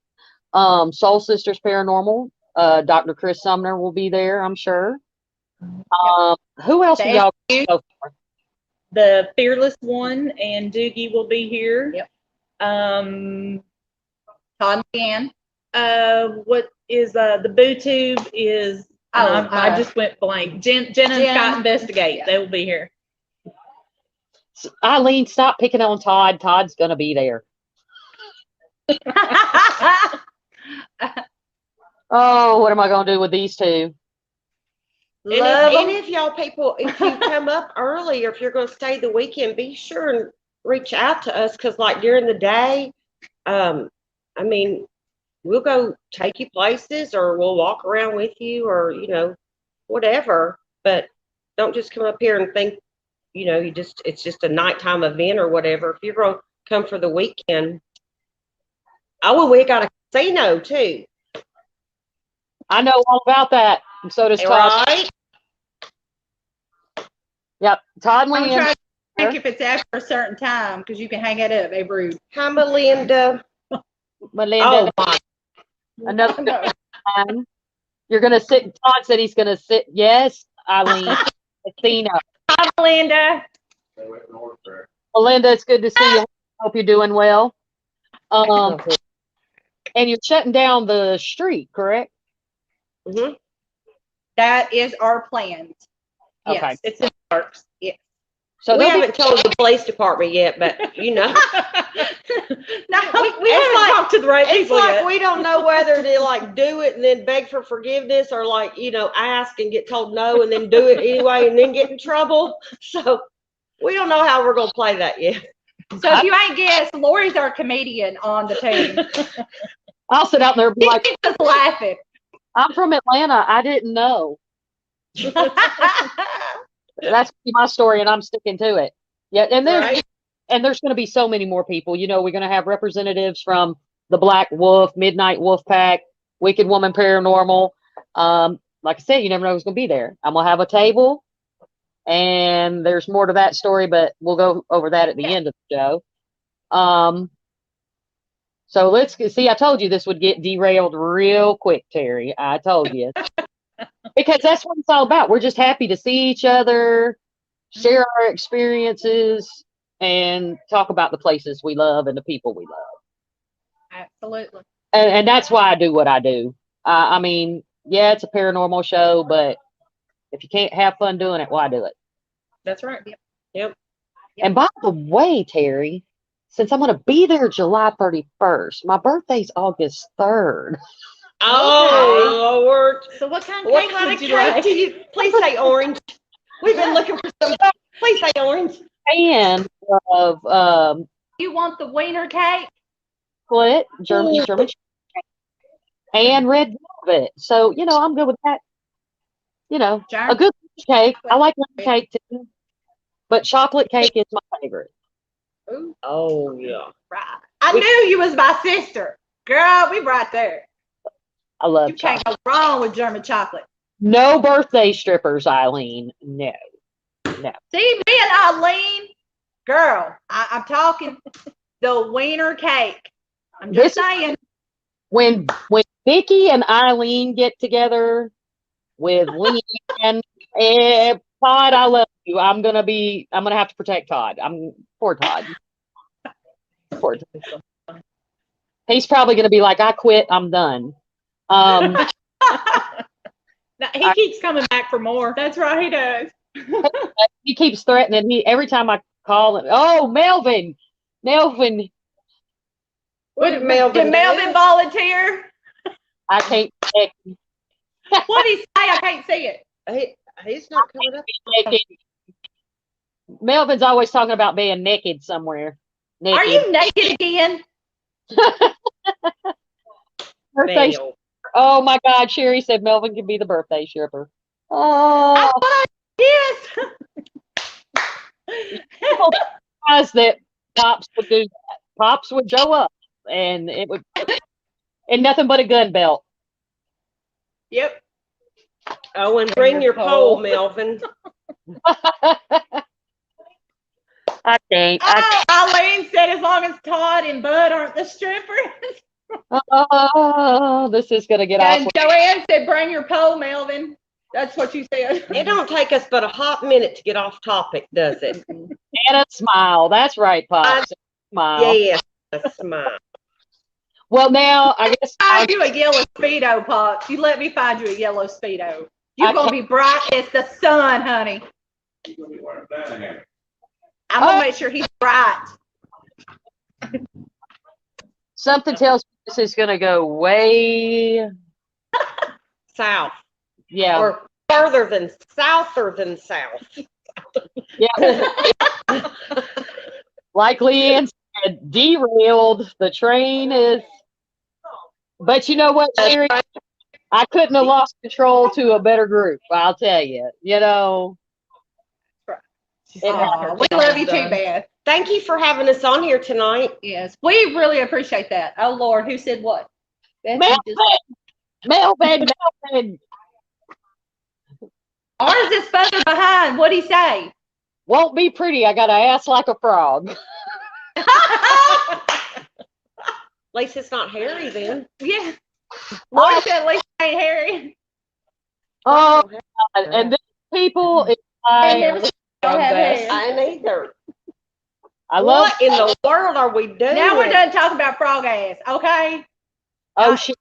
Soul Sisters Paranormal, Dr. Chris Sumner will be there, I'm sure. Who else do y'all go for? The Fearless One and Doogie will be here. Yep. Todd McGann. What is the Boo Tube is? I just went blank. Jen and Jen. Scott Investigate. Yeah. They will be here. Eileen, stop picking on Todd. Todd's gonna be there. Oh, what am I gonna do with these two? And if y'all people, if you come up early or if you're going to stay the weekend, be sure and reach out to us because, like, during the day, I mean, we'll go take you places or we'll walk around with you or, whatever. But don't just come up here and think, it's just a nighttime event or whatever. If you're going to come for the weekend. Oh, and we got a casino too. I know all about that. And so does Todd. Right? Yep. Todd I'm Lynn. trying to think if it's after a certain time because you can hang it up. Hey, Bruce. Hi, Melinda. Melinda. Oh, my. Another good time. You're gonna sit. Todd said he's gonna sit. Yes, Eileen. Casino. Hi, Melinda. Melinda, it's good to see you. Hope you're doing well. And you're shutting down the street, correct? Mm-hmm. That is our plans. Yes, Okay. it's in the works. Yes. So we haven't told the police department yet, but No, we haven't like, talked to the right it's people like yet. we don't know whether to like do it and then beg for forgiveness or like ask and get told no and then do it anyway and then get in trouble. So we don't know how we're gonna play that yet. So if you ain't guessed, Lori's our comedian on the team. I'll sit out there and be He like, keeps us laughing. I'm from Atlanta. I didn't know. That's my story, and I'm sticking to it. Yeah, and there's going to be so many more people. We're going to have representatives from the Black Wolf, Midnight Wolf Pack, Wicked Woman Paranormal. Like I said, you never know who's going to be there. I'm going to have a table, and there's more to that story, but we'll go over that at the end of the show. So let's see. I told you this would get derailed real quick, Terry. I told you. Because that's what it's all about. We're just happy to see each other, share our experiences, and talk about the places we love and the people we love. Absolutely. And that's why I do what I do. I mean, yeah, it's a paranormal show, but if you can't have fun doing it, why do it? That's right. Yep. And by the way, Terry, since I'm going to be there July 31st, my birthday's August 3rd. Oh, Lord. So what kind of What cake kind would of you cake like? do you? Please say orange. We've been looking for some. Please say orange. And of You want the wiener cake? split German and red velvet. So I'm good with that. A good cake. I like lemon cake too, but chocolate cake is my favorite. Ooh, Oh yeah. right. I knew you was my sister. Girl, we right there. I love You can't chocolate. go wrong with German chocolate. No birthday strippers, Eileen. No. See, me and Eileen, girl, I'm talking the wiener cake. I'm just saying. When Vicky and Eileen get together with Lee and Todd, I love you. I'm gonna have to protect Todd. Poor Todd. Poor Todd. He's probably gonna be like, I quit, I'm done. No, he keeps coming back for more. That's right, he does. He keeps threatening. Every time I call him, oh, Melvin. What did Melvin volunteer? I can't. What did he say? I can't see it. He's not coming up. Melvin's always talking about being naked somewhere. Are you naked again? Birthday. Oh my God, Sherry said Melvin can be the birthday stripper. Oh, Yes. people realize that Pops would do that. Pops would show up, and it would, and nothing but a gun belt. Yep. Oh, and bring your pole, Melvin. I can't. Eileen said as long as Todd and Bud aren't the strippers. Oh, this is gonna get And awkward. Joanne said, bring your pole, Melvin. That's what you said. It don't take us but a hot minute to get off topic, does it? And a smile. That's right, Pops. Smile. Yes, a smile. Well, now I guess Find you a yellow Speedo, Pops. You let me find you a yellow Speedo. You're going to be bright as the sun, honey. I'm gonna make sure he's right. Something tells me this is going to go way, South. yeah. Or further than souther than south. Yeah. Like Leanne said, derailed. The train is. But you know what, Sherry? I couldn't have lost control to a better group. I'll tell you. You know. Aw, we love you too, Beth. Thank you for having us on here tonight. Yes, we really appreciate that. Oh Lord, who said what? Beth, you Melvin. ours is further behind. What'd he say? Won't be pretty. I got an ass like a frog. At least it's not hairy then. Yeah. Lord said at least it ain't Harry. Oh, and these people, it's And like, then don't have hair. I neither. I love. What in the world are we doing? Now we're done talking about frog ass, okay? Oh shit!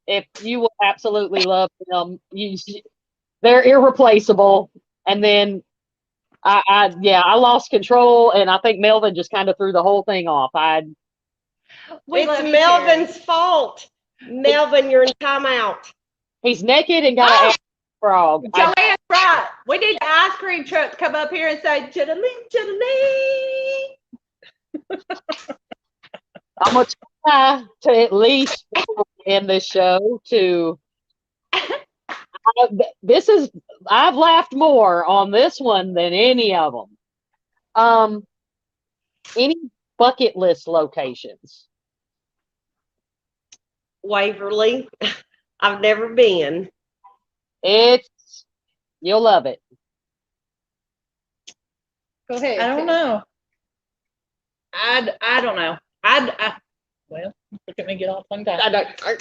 If you will absolutely love them, they're irreplaceable. And then I lost control, and I think Melvin just kind of threw the whole thing off. We love It's you, Melvin's fault. Melvin, you're in timeout. He's naked and got an ass frog. Joanne's right. We need the ice cream truck to come up here and say, chitterling, chitterling. I'm gonna try to at least end this show to. I've laughed more on this one than any of them. Any bucket list locations? Waverly. I've never been. You'll love it. Go ahead. I don't know. I don't know. Well, look at me get all tongue tied.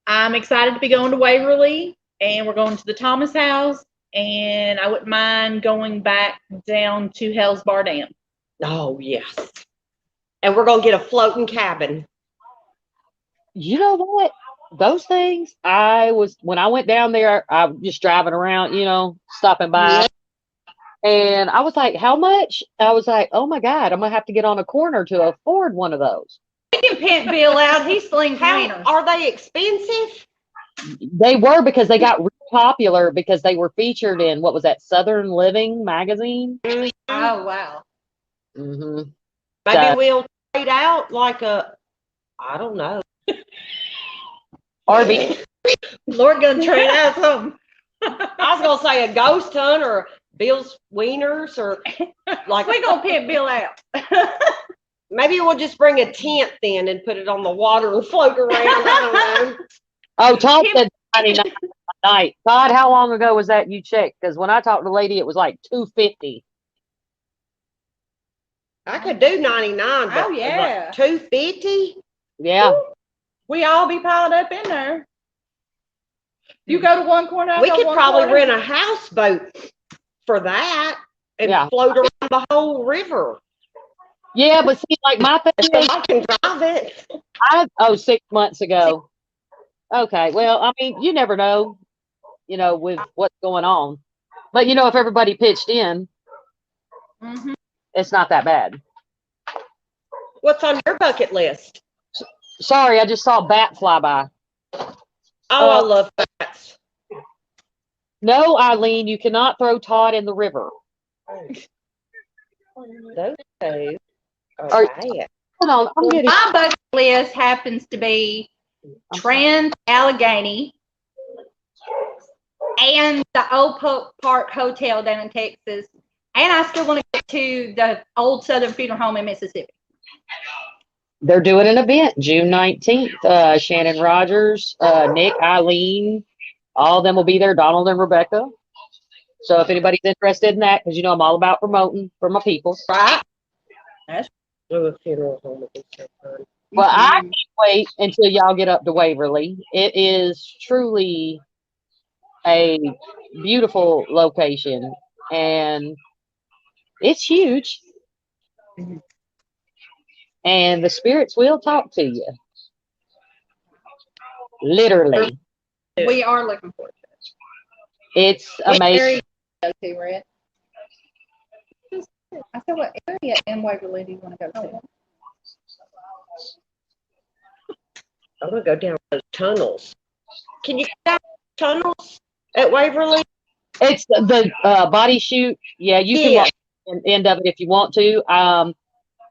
I'm excited to be going to Waverly, and we're going to the Thomas House, and I wouldn't mind going back down to Hell's Bar Dam. Oh, yes. And we're going to get a floating cabin. You know what? Those things, when I went down there, I was just driving around, stopping by. Yeah. And I was like, how much? I was like, oh my God, I'm going to have to get on a corner to afford one of those. We can pimp Bill out. He slings wieners. Are they expensive? They were, because they got really popular because they were featured in, what was that, Southern Living magazine? Oh, wow. Mm-hmm. Maybe we'll trade out like I don't know. RV. Lord gonna trade out something. I was going to say a ghost hunt or Bill's Wieners or like. We're going to pimp Bill out. Maybe we'll just bring a tent then and put it on the water and float around. I don't know. Oh, Todd said 99 a night. Todd, how long ago was that you checked? Because when I talked to the lady, it was like $250. I could do 99, but Oh, yeah. like $250? Yeah. We all be piled up in there. You go to one corner, We could probably rent a houseboat for that and float around the whole river. Yeah, but see, like my thing is, I can drive it. 6 months ago. Okay, well, I mean, you never know, with what's going on. But, if everybody pitched in, it's not that bad. What's on your bucket list? Sorry, I just saw a bat fly by. Oh, I love bats. No, Eileen, you cannot throw Todd in the river. Those two are bad. Hold on, I'm getting. My bucket list happens to be Trans-Allegheny and the Old Park Hotel down in Texas. And I still want to get to the old Southern Funeral Home in Mississippi. They're doing an event June 19th. Shannon Rogers, Nick, Eileen, all of them will be there. Donald and Rebecca. So if anybody's interested in that, because I'm all about promoting for my people. Right? That's a funeral home would be so fun. Well, I can't wait until y'all get up to Waverly. It is truly a beautiful location, and it's huge. And the spirits will talk to you. Literally. We are looking forward to it. It's amazing. I said, what area in Waverly do you want to go to? I'm gonna go down those tunnels. Can you get down tunnels at Waverly? It's the body shoot. Yeah, you can Yeah. watch the end of it if you want to.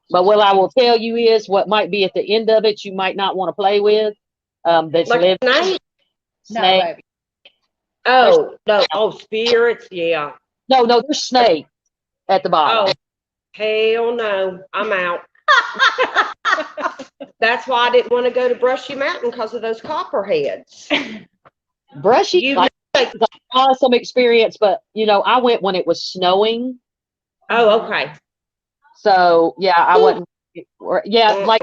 But what I will tell you is what might be at the end of it you might not want to play with. That's Like living snake? No, snake. baby. Oh no! Oh, spirits. Yeah. No, there's snake at the bottom. Oh hell no! I'm out. That's why I didn't want to go to Brushy Mountain because of those copperheads. Brushy, You like, it's an awesome experience, but I went when it was snowing. Oh, okay. So yeah, I wasn't. Yeah, like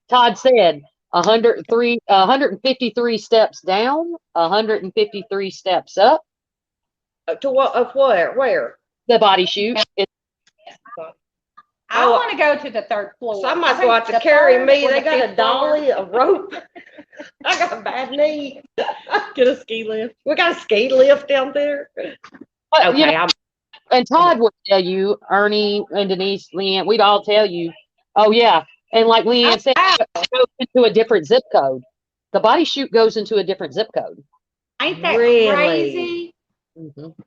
Todd said, 153 steps down, 153 steps up. To what? Of where? Where? The body shoot. I want to go to the third floor. Somebody's I going think to the carry third me. or They the got a fifth floor. dolly, a rope. I got a bad knee. Get a ski lift. We got a ski lift down there. But, Okay, I'm and Todd would tell you, Ernie and Denise, Leanne, we'd all tell you, oh yeah. And like Leanne said, it goes into a different zip code. The body shoot goes into a different zip code. Ain't that Really? crazy?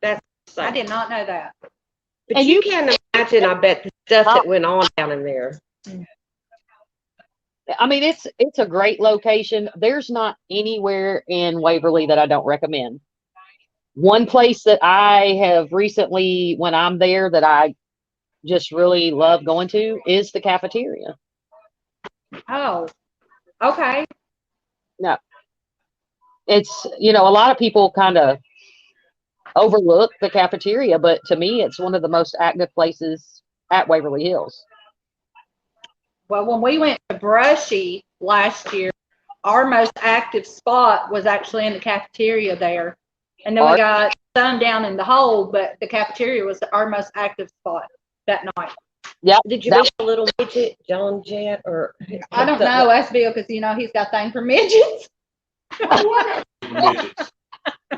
that's I did not know that. But And you you- can't imagine, I bet, the stuff that went on down in there. I mean, it's a great location. There's not anywhere in Waverly that I don't recommend. One place that I have recently, when I'm there, that I just really love going to is the cafeteria. Oh, okay. No, it's, a lot of people kind of overlook the cafeteria, but to me, it's one of the most active places at Waverly Hills. Well, when we went to Brushy last year, our most active spot was actually in the cafeteria there. And then we got some down in the hole, but the cafeteria was our most active spot that night. Yeah. Did you meet the little midget, John Jett, or? I don't know. That's Bill because he's got thing for midgets. Midgets.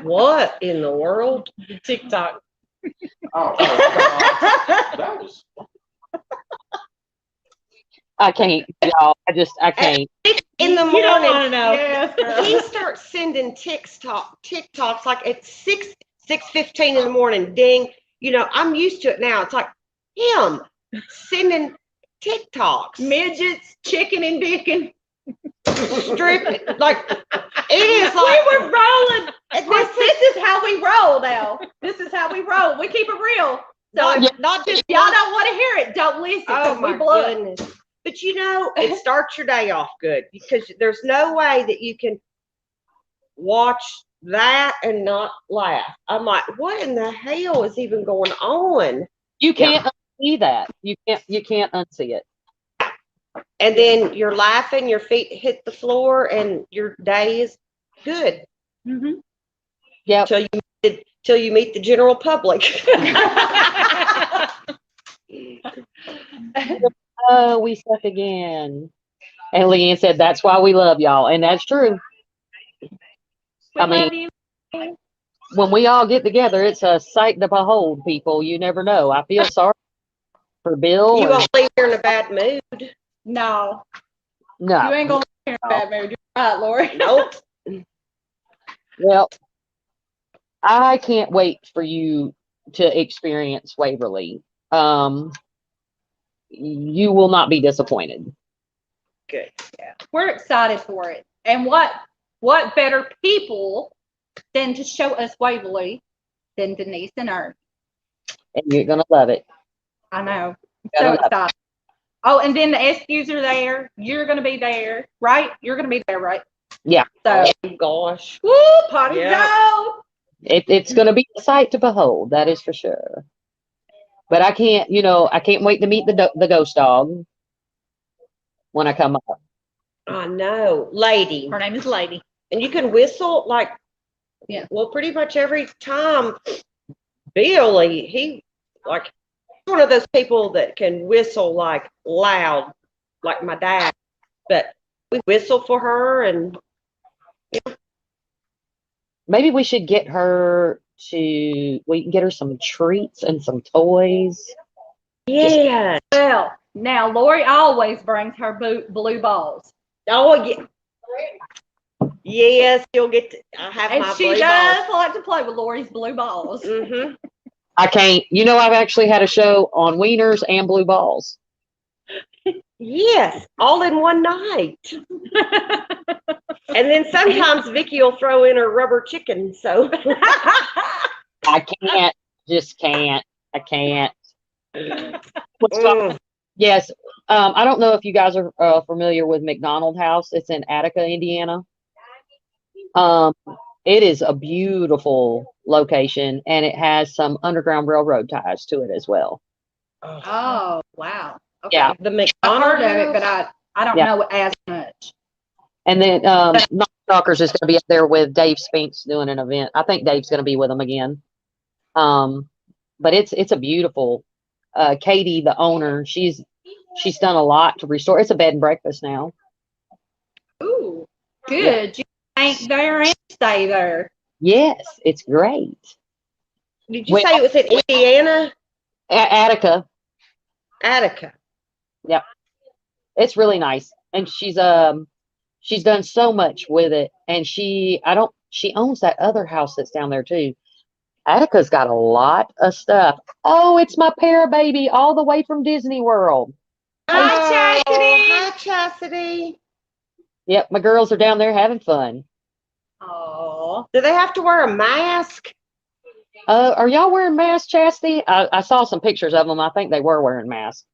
What in the world? TikTok. Oh, that was. I can't, y'all. I can't. In the You don't want morning, to know. Yes, girl. he starts sending TikToks like at 6:15 in the morning. Ding. I'm used to it now. It's like him sending TikToks. Midgets, chicken and dickin'. Stripping. Like, it is like. We were rolling. This is how we roll now. This is how we roll. We keep it real. So Not just if y'all don't want to hear it, don't listen. Oh 'cause my we blood. goodness. But it starts your day off good because there's no way that you can watch that and not laugh. I'm like, what in the hell is even going on? You can't unsee that. You can't unsee it. And then you're laughing, your feet hit the floor, and your day is good. Mm-hmm. Yeah. Till you meet the general public. Oh, we suck again. And Leanne said, that's why we love y'all. And that's true. I mean, when we all get together, it's a sight to behold, people. You never know. I feel sorry for Bill. You won't leave here in a bad mood. No, No. you ain't gonna hear a bad mood. You're right, Lori. Nope. Well, I can't wait for you to experience Waverly. You will not be disappointed. Good. Yeah, we're excited for it. And what better people than to show us Waverly than Denise and Ernie? And you're going to love it. I know. Gotta So love it. excited. Oh, and then the SQs are there. You're going to be there, right? You're going to be there, right? Yeah. So, Oh gosh. woo, party go! It's going to be a sight to behold. That is for sure. But I can't wait to meet the ghost dog when I come up. I know. Lady. Her name is Lady. And you can whistle like, Yeah. Well, pretty much every time Billy, he's one of those people that can whistle like loud, like my dad. But we whistle for her, and Maybe we should get her we can get her some treats and some toys. Yeah. Well, now Lori always brings her blue balls. Oh, yeah. Yes, you'll get to, I have And my she blue does balls. like to play with Lori's blue balls. Mm-hmm. I can't. You know, I've actually had a show on wieners and blue balls. Yes, all in one night. And then sometimes Vicky will throw in her rubber chicken. So I can't. Just can't. I can't. What's fun? Mm. Yes. I don't know if you guys are familiar with McDonald House. It's in Attica, Indiana. Um, it is a beautiful location, and it has some Underground Railroad ties to it as well. Oh, wow. Okay. Yeah. The I've heard McDonald's. of it, but I don't Yeah. know as much. And then Night Stalkers is going to be up there with Dave Spinks doing an event. I think Dave's going to be with them again. But it's a beautiful. Katie, the owner, she's done a lot to restore. It's a bed and breakfast now. Ooh, good. You can ain't there and stay there. Yes, it's great. Did you say it was in Indiana? Attica. Attica. Yep. It's really nice. And she's done so much with it. And she owns that other house that's down there too. Attica's got a lot of stuff. Oh, it's my para baby all the way from Disney World. Hi, Chastity. Hi, Chastity. Yep, my girls are down there having fun. Oh, Do they have to wear a mask? Are y'all wearing masks, Chastity? I saw some pictures of them. I think they were wearing masks.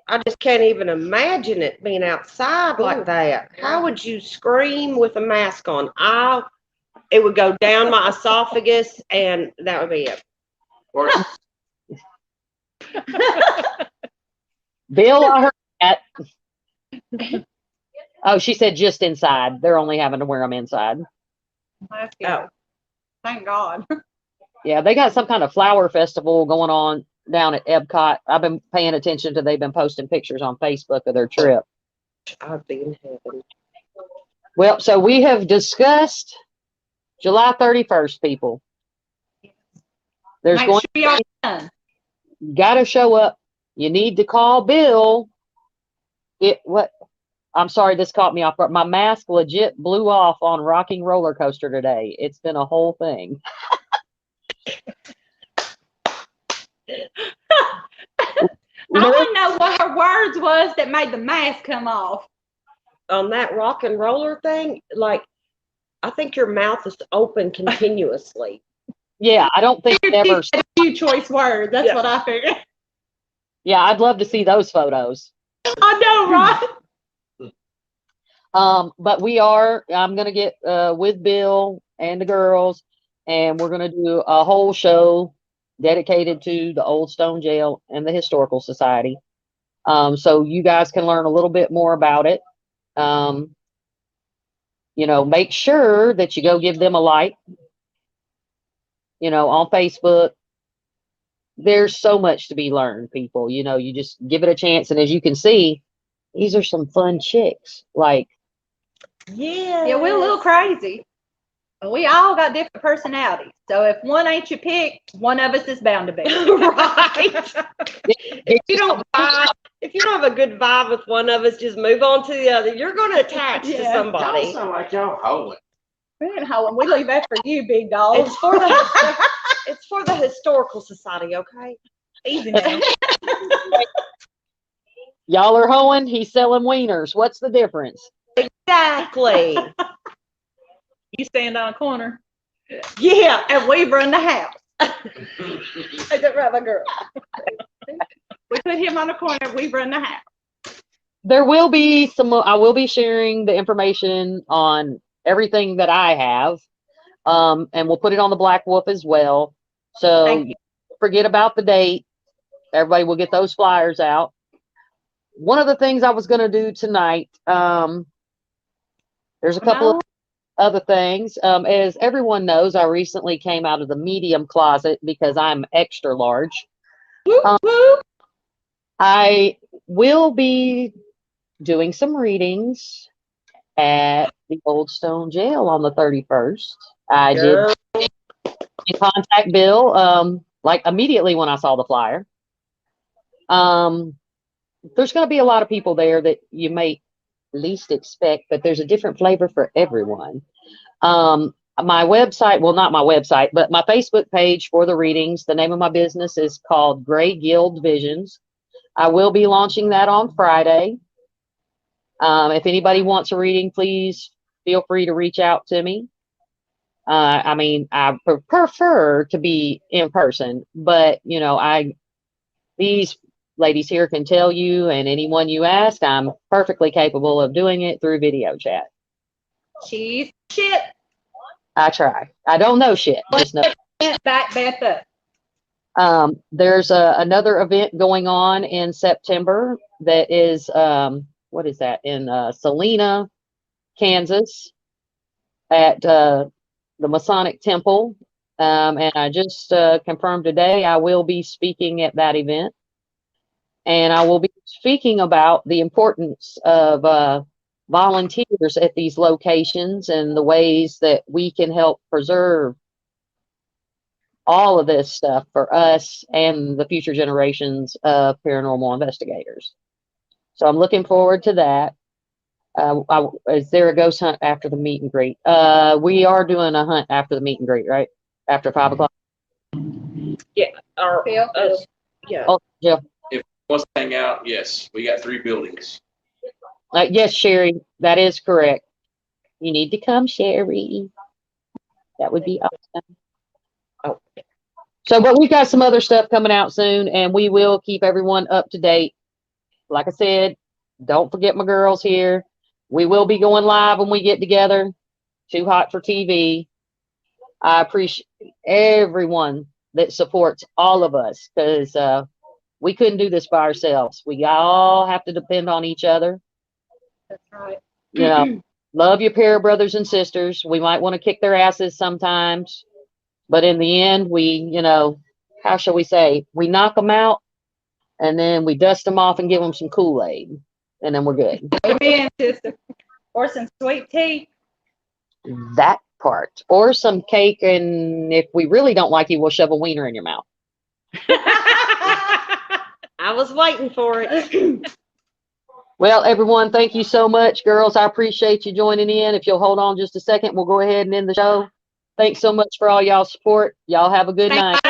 I just can't even imagine it being outside like that. How would you scream with a mask on? It would go down my esophagus, and that would be it. Or Bill, I heard that. Oh, she said just inside. They're only having to wear them inside. that's good. Oh. Thank God. Yeah, they got some kind of flower festival going on down at Epcot. I've been paying attention to. They've been posting pictures on Facebook of their trip. I'd be in heaven. Well, so we have discussed July 31st, people. There's Make going sure y'all done. got to show up. You need to call Bill. I'm sorry, this caught me off guard. My mask legit blew off on Rocking Roller Coaster today. It's been a whole thing. I want to know what her words was that made the mask come off. On that rock and roller thing, like, I think your mouth is open continuously. Yeah, I don't think She ever. said a few choice words. That's Yeah. what I figured. Yeah, I'd love to see those photos. I know, right? But I'm going to get with Bill and the girls, and we're going to do a whole show dedicated to the Old Stone Jail and the Historical Society. So you guys can learn a little bit more about it. Make sure that you go give them a like, on Facebook. There's so much to be learned, people. You just give it a chance. And as you can see, these are some fun chicks. Like, Yeah, we're a little crazy. We all got different personalities. So if one ain't your pick, one of us is bound to be. Right. If you don't have a good vibe with one of us, just move on to the other. You're going to attach to Yeah. y'all somebody. sound like y'all hoeing. We ain't hoeing. We leave that for you, big dog. It's for the historical society, okay? Easy now. y'all are hoeing, he's selling wieners. What's the difference? Exactly. You stand on a corner Yeah. and we run the house. Is that right, my girl? We put him on the corner, we run the house. There will be I will be sharing the information on everything that I have. And we'll put it on the Black Wolf as well. So Thank you. forget about the date. Everybody will get those flyers out. One of the things I was going to do tonight, there's a couple of other things. As everyone knows, I recently came out of the medium closet because I'm extra large. Whoop, whoop. I will be doing some readings at the Old Stone Jail on the 31st. I did contact Bill like immediately when I saw the flyer. Um, there's going to be a lot of people there that you may least expect, but there's a different flavor for everyone. My website, well, not my website, but my Facebook page for the readings, the name of my business is called Gray Guild Visions. I will be launching that on Friday. If anybody wants a reading, please feel free to reach out to me. I mean, I prefer to be in person, but you know, these ladies here can tell you, and anyone you ask, I'm perfectly capable of doing it through video chat. She's shit. I try. I don't know shit. Just know. Back up. There's another event going on in September that is, what is that, in Salina, Kansas, at the Masonic Temple. And I just confirmed today I will be speaking at that event. And I will be speaking about the importance of volunteers at these locations and the ways that we can help preserve all of this stuff for us and the future generations of paranormal investigators. So I'm looking forward to that. Is there a ghost hunt after the meet and greet? We are doing a hunt after the meet and greet, right? After 5 o'clock. Yeah, or Phil? yeah. Oh, yeah. Wants to hang out, yes. We got 3 buildings. Yes, Sherry, that is correct. You need to come, Sherry. That would be awesome. Oh. So, but we've got some other stuff coming out soon, and we will keep everyone up to date. Like I said, don't forget my girls here. We will be going live when we get together. Too hot for TV. I appreciate everyone that supports all of us, because we couldn't do this by ourselves. We all have to depend on each other. That's right. You know, love your pair of brothers and sisters. We might want to kick their asses sometimes, but in the end, you know, how shall we say? We knock them out, and then we dust them off and give them some Kool-Aid, and then we're good. Amen, sister. Or some sweet tea. That part. Or some cake, and if we really don't like you, we'll shove a wiener in your mouth. I was waiting for it. Well, everyone, thank you so much. Girls, I appreciate you joining in. If you'll hold on just a second, we'll go ahead and end the show. Thanks so much for all y'all support. Y'all have a good night.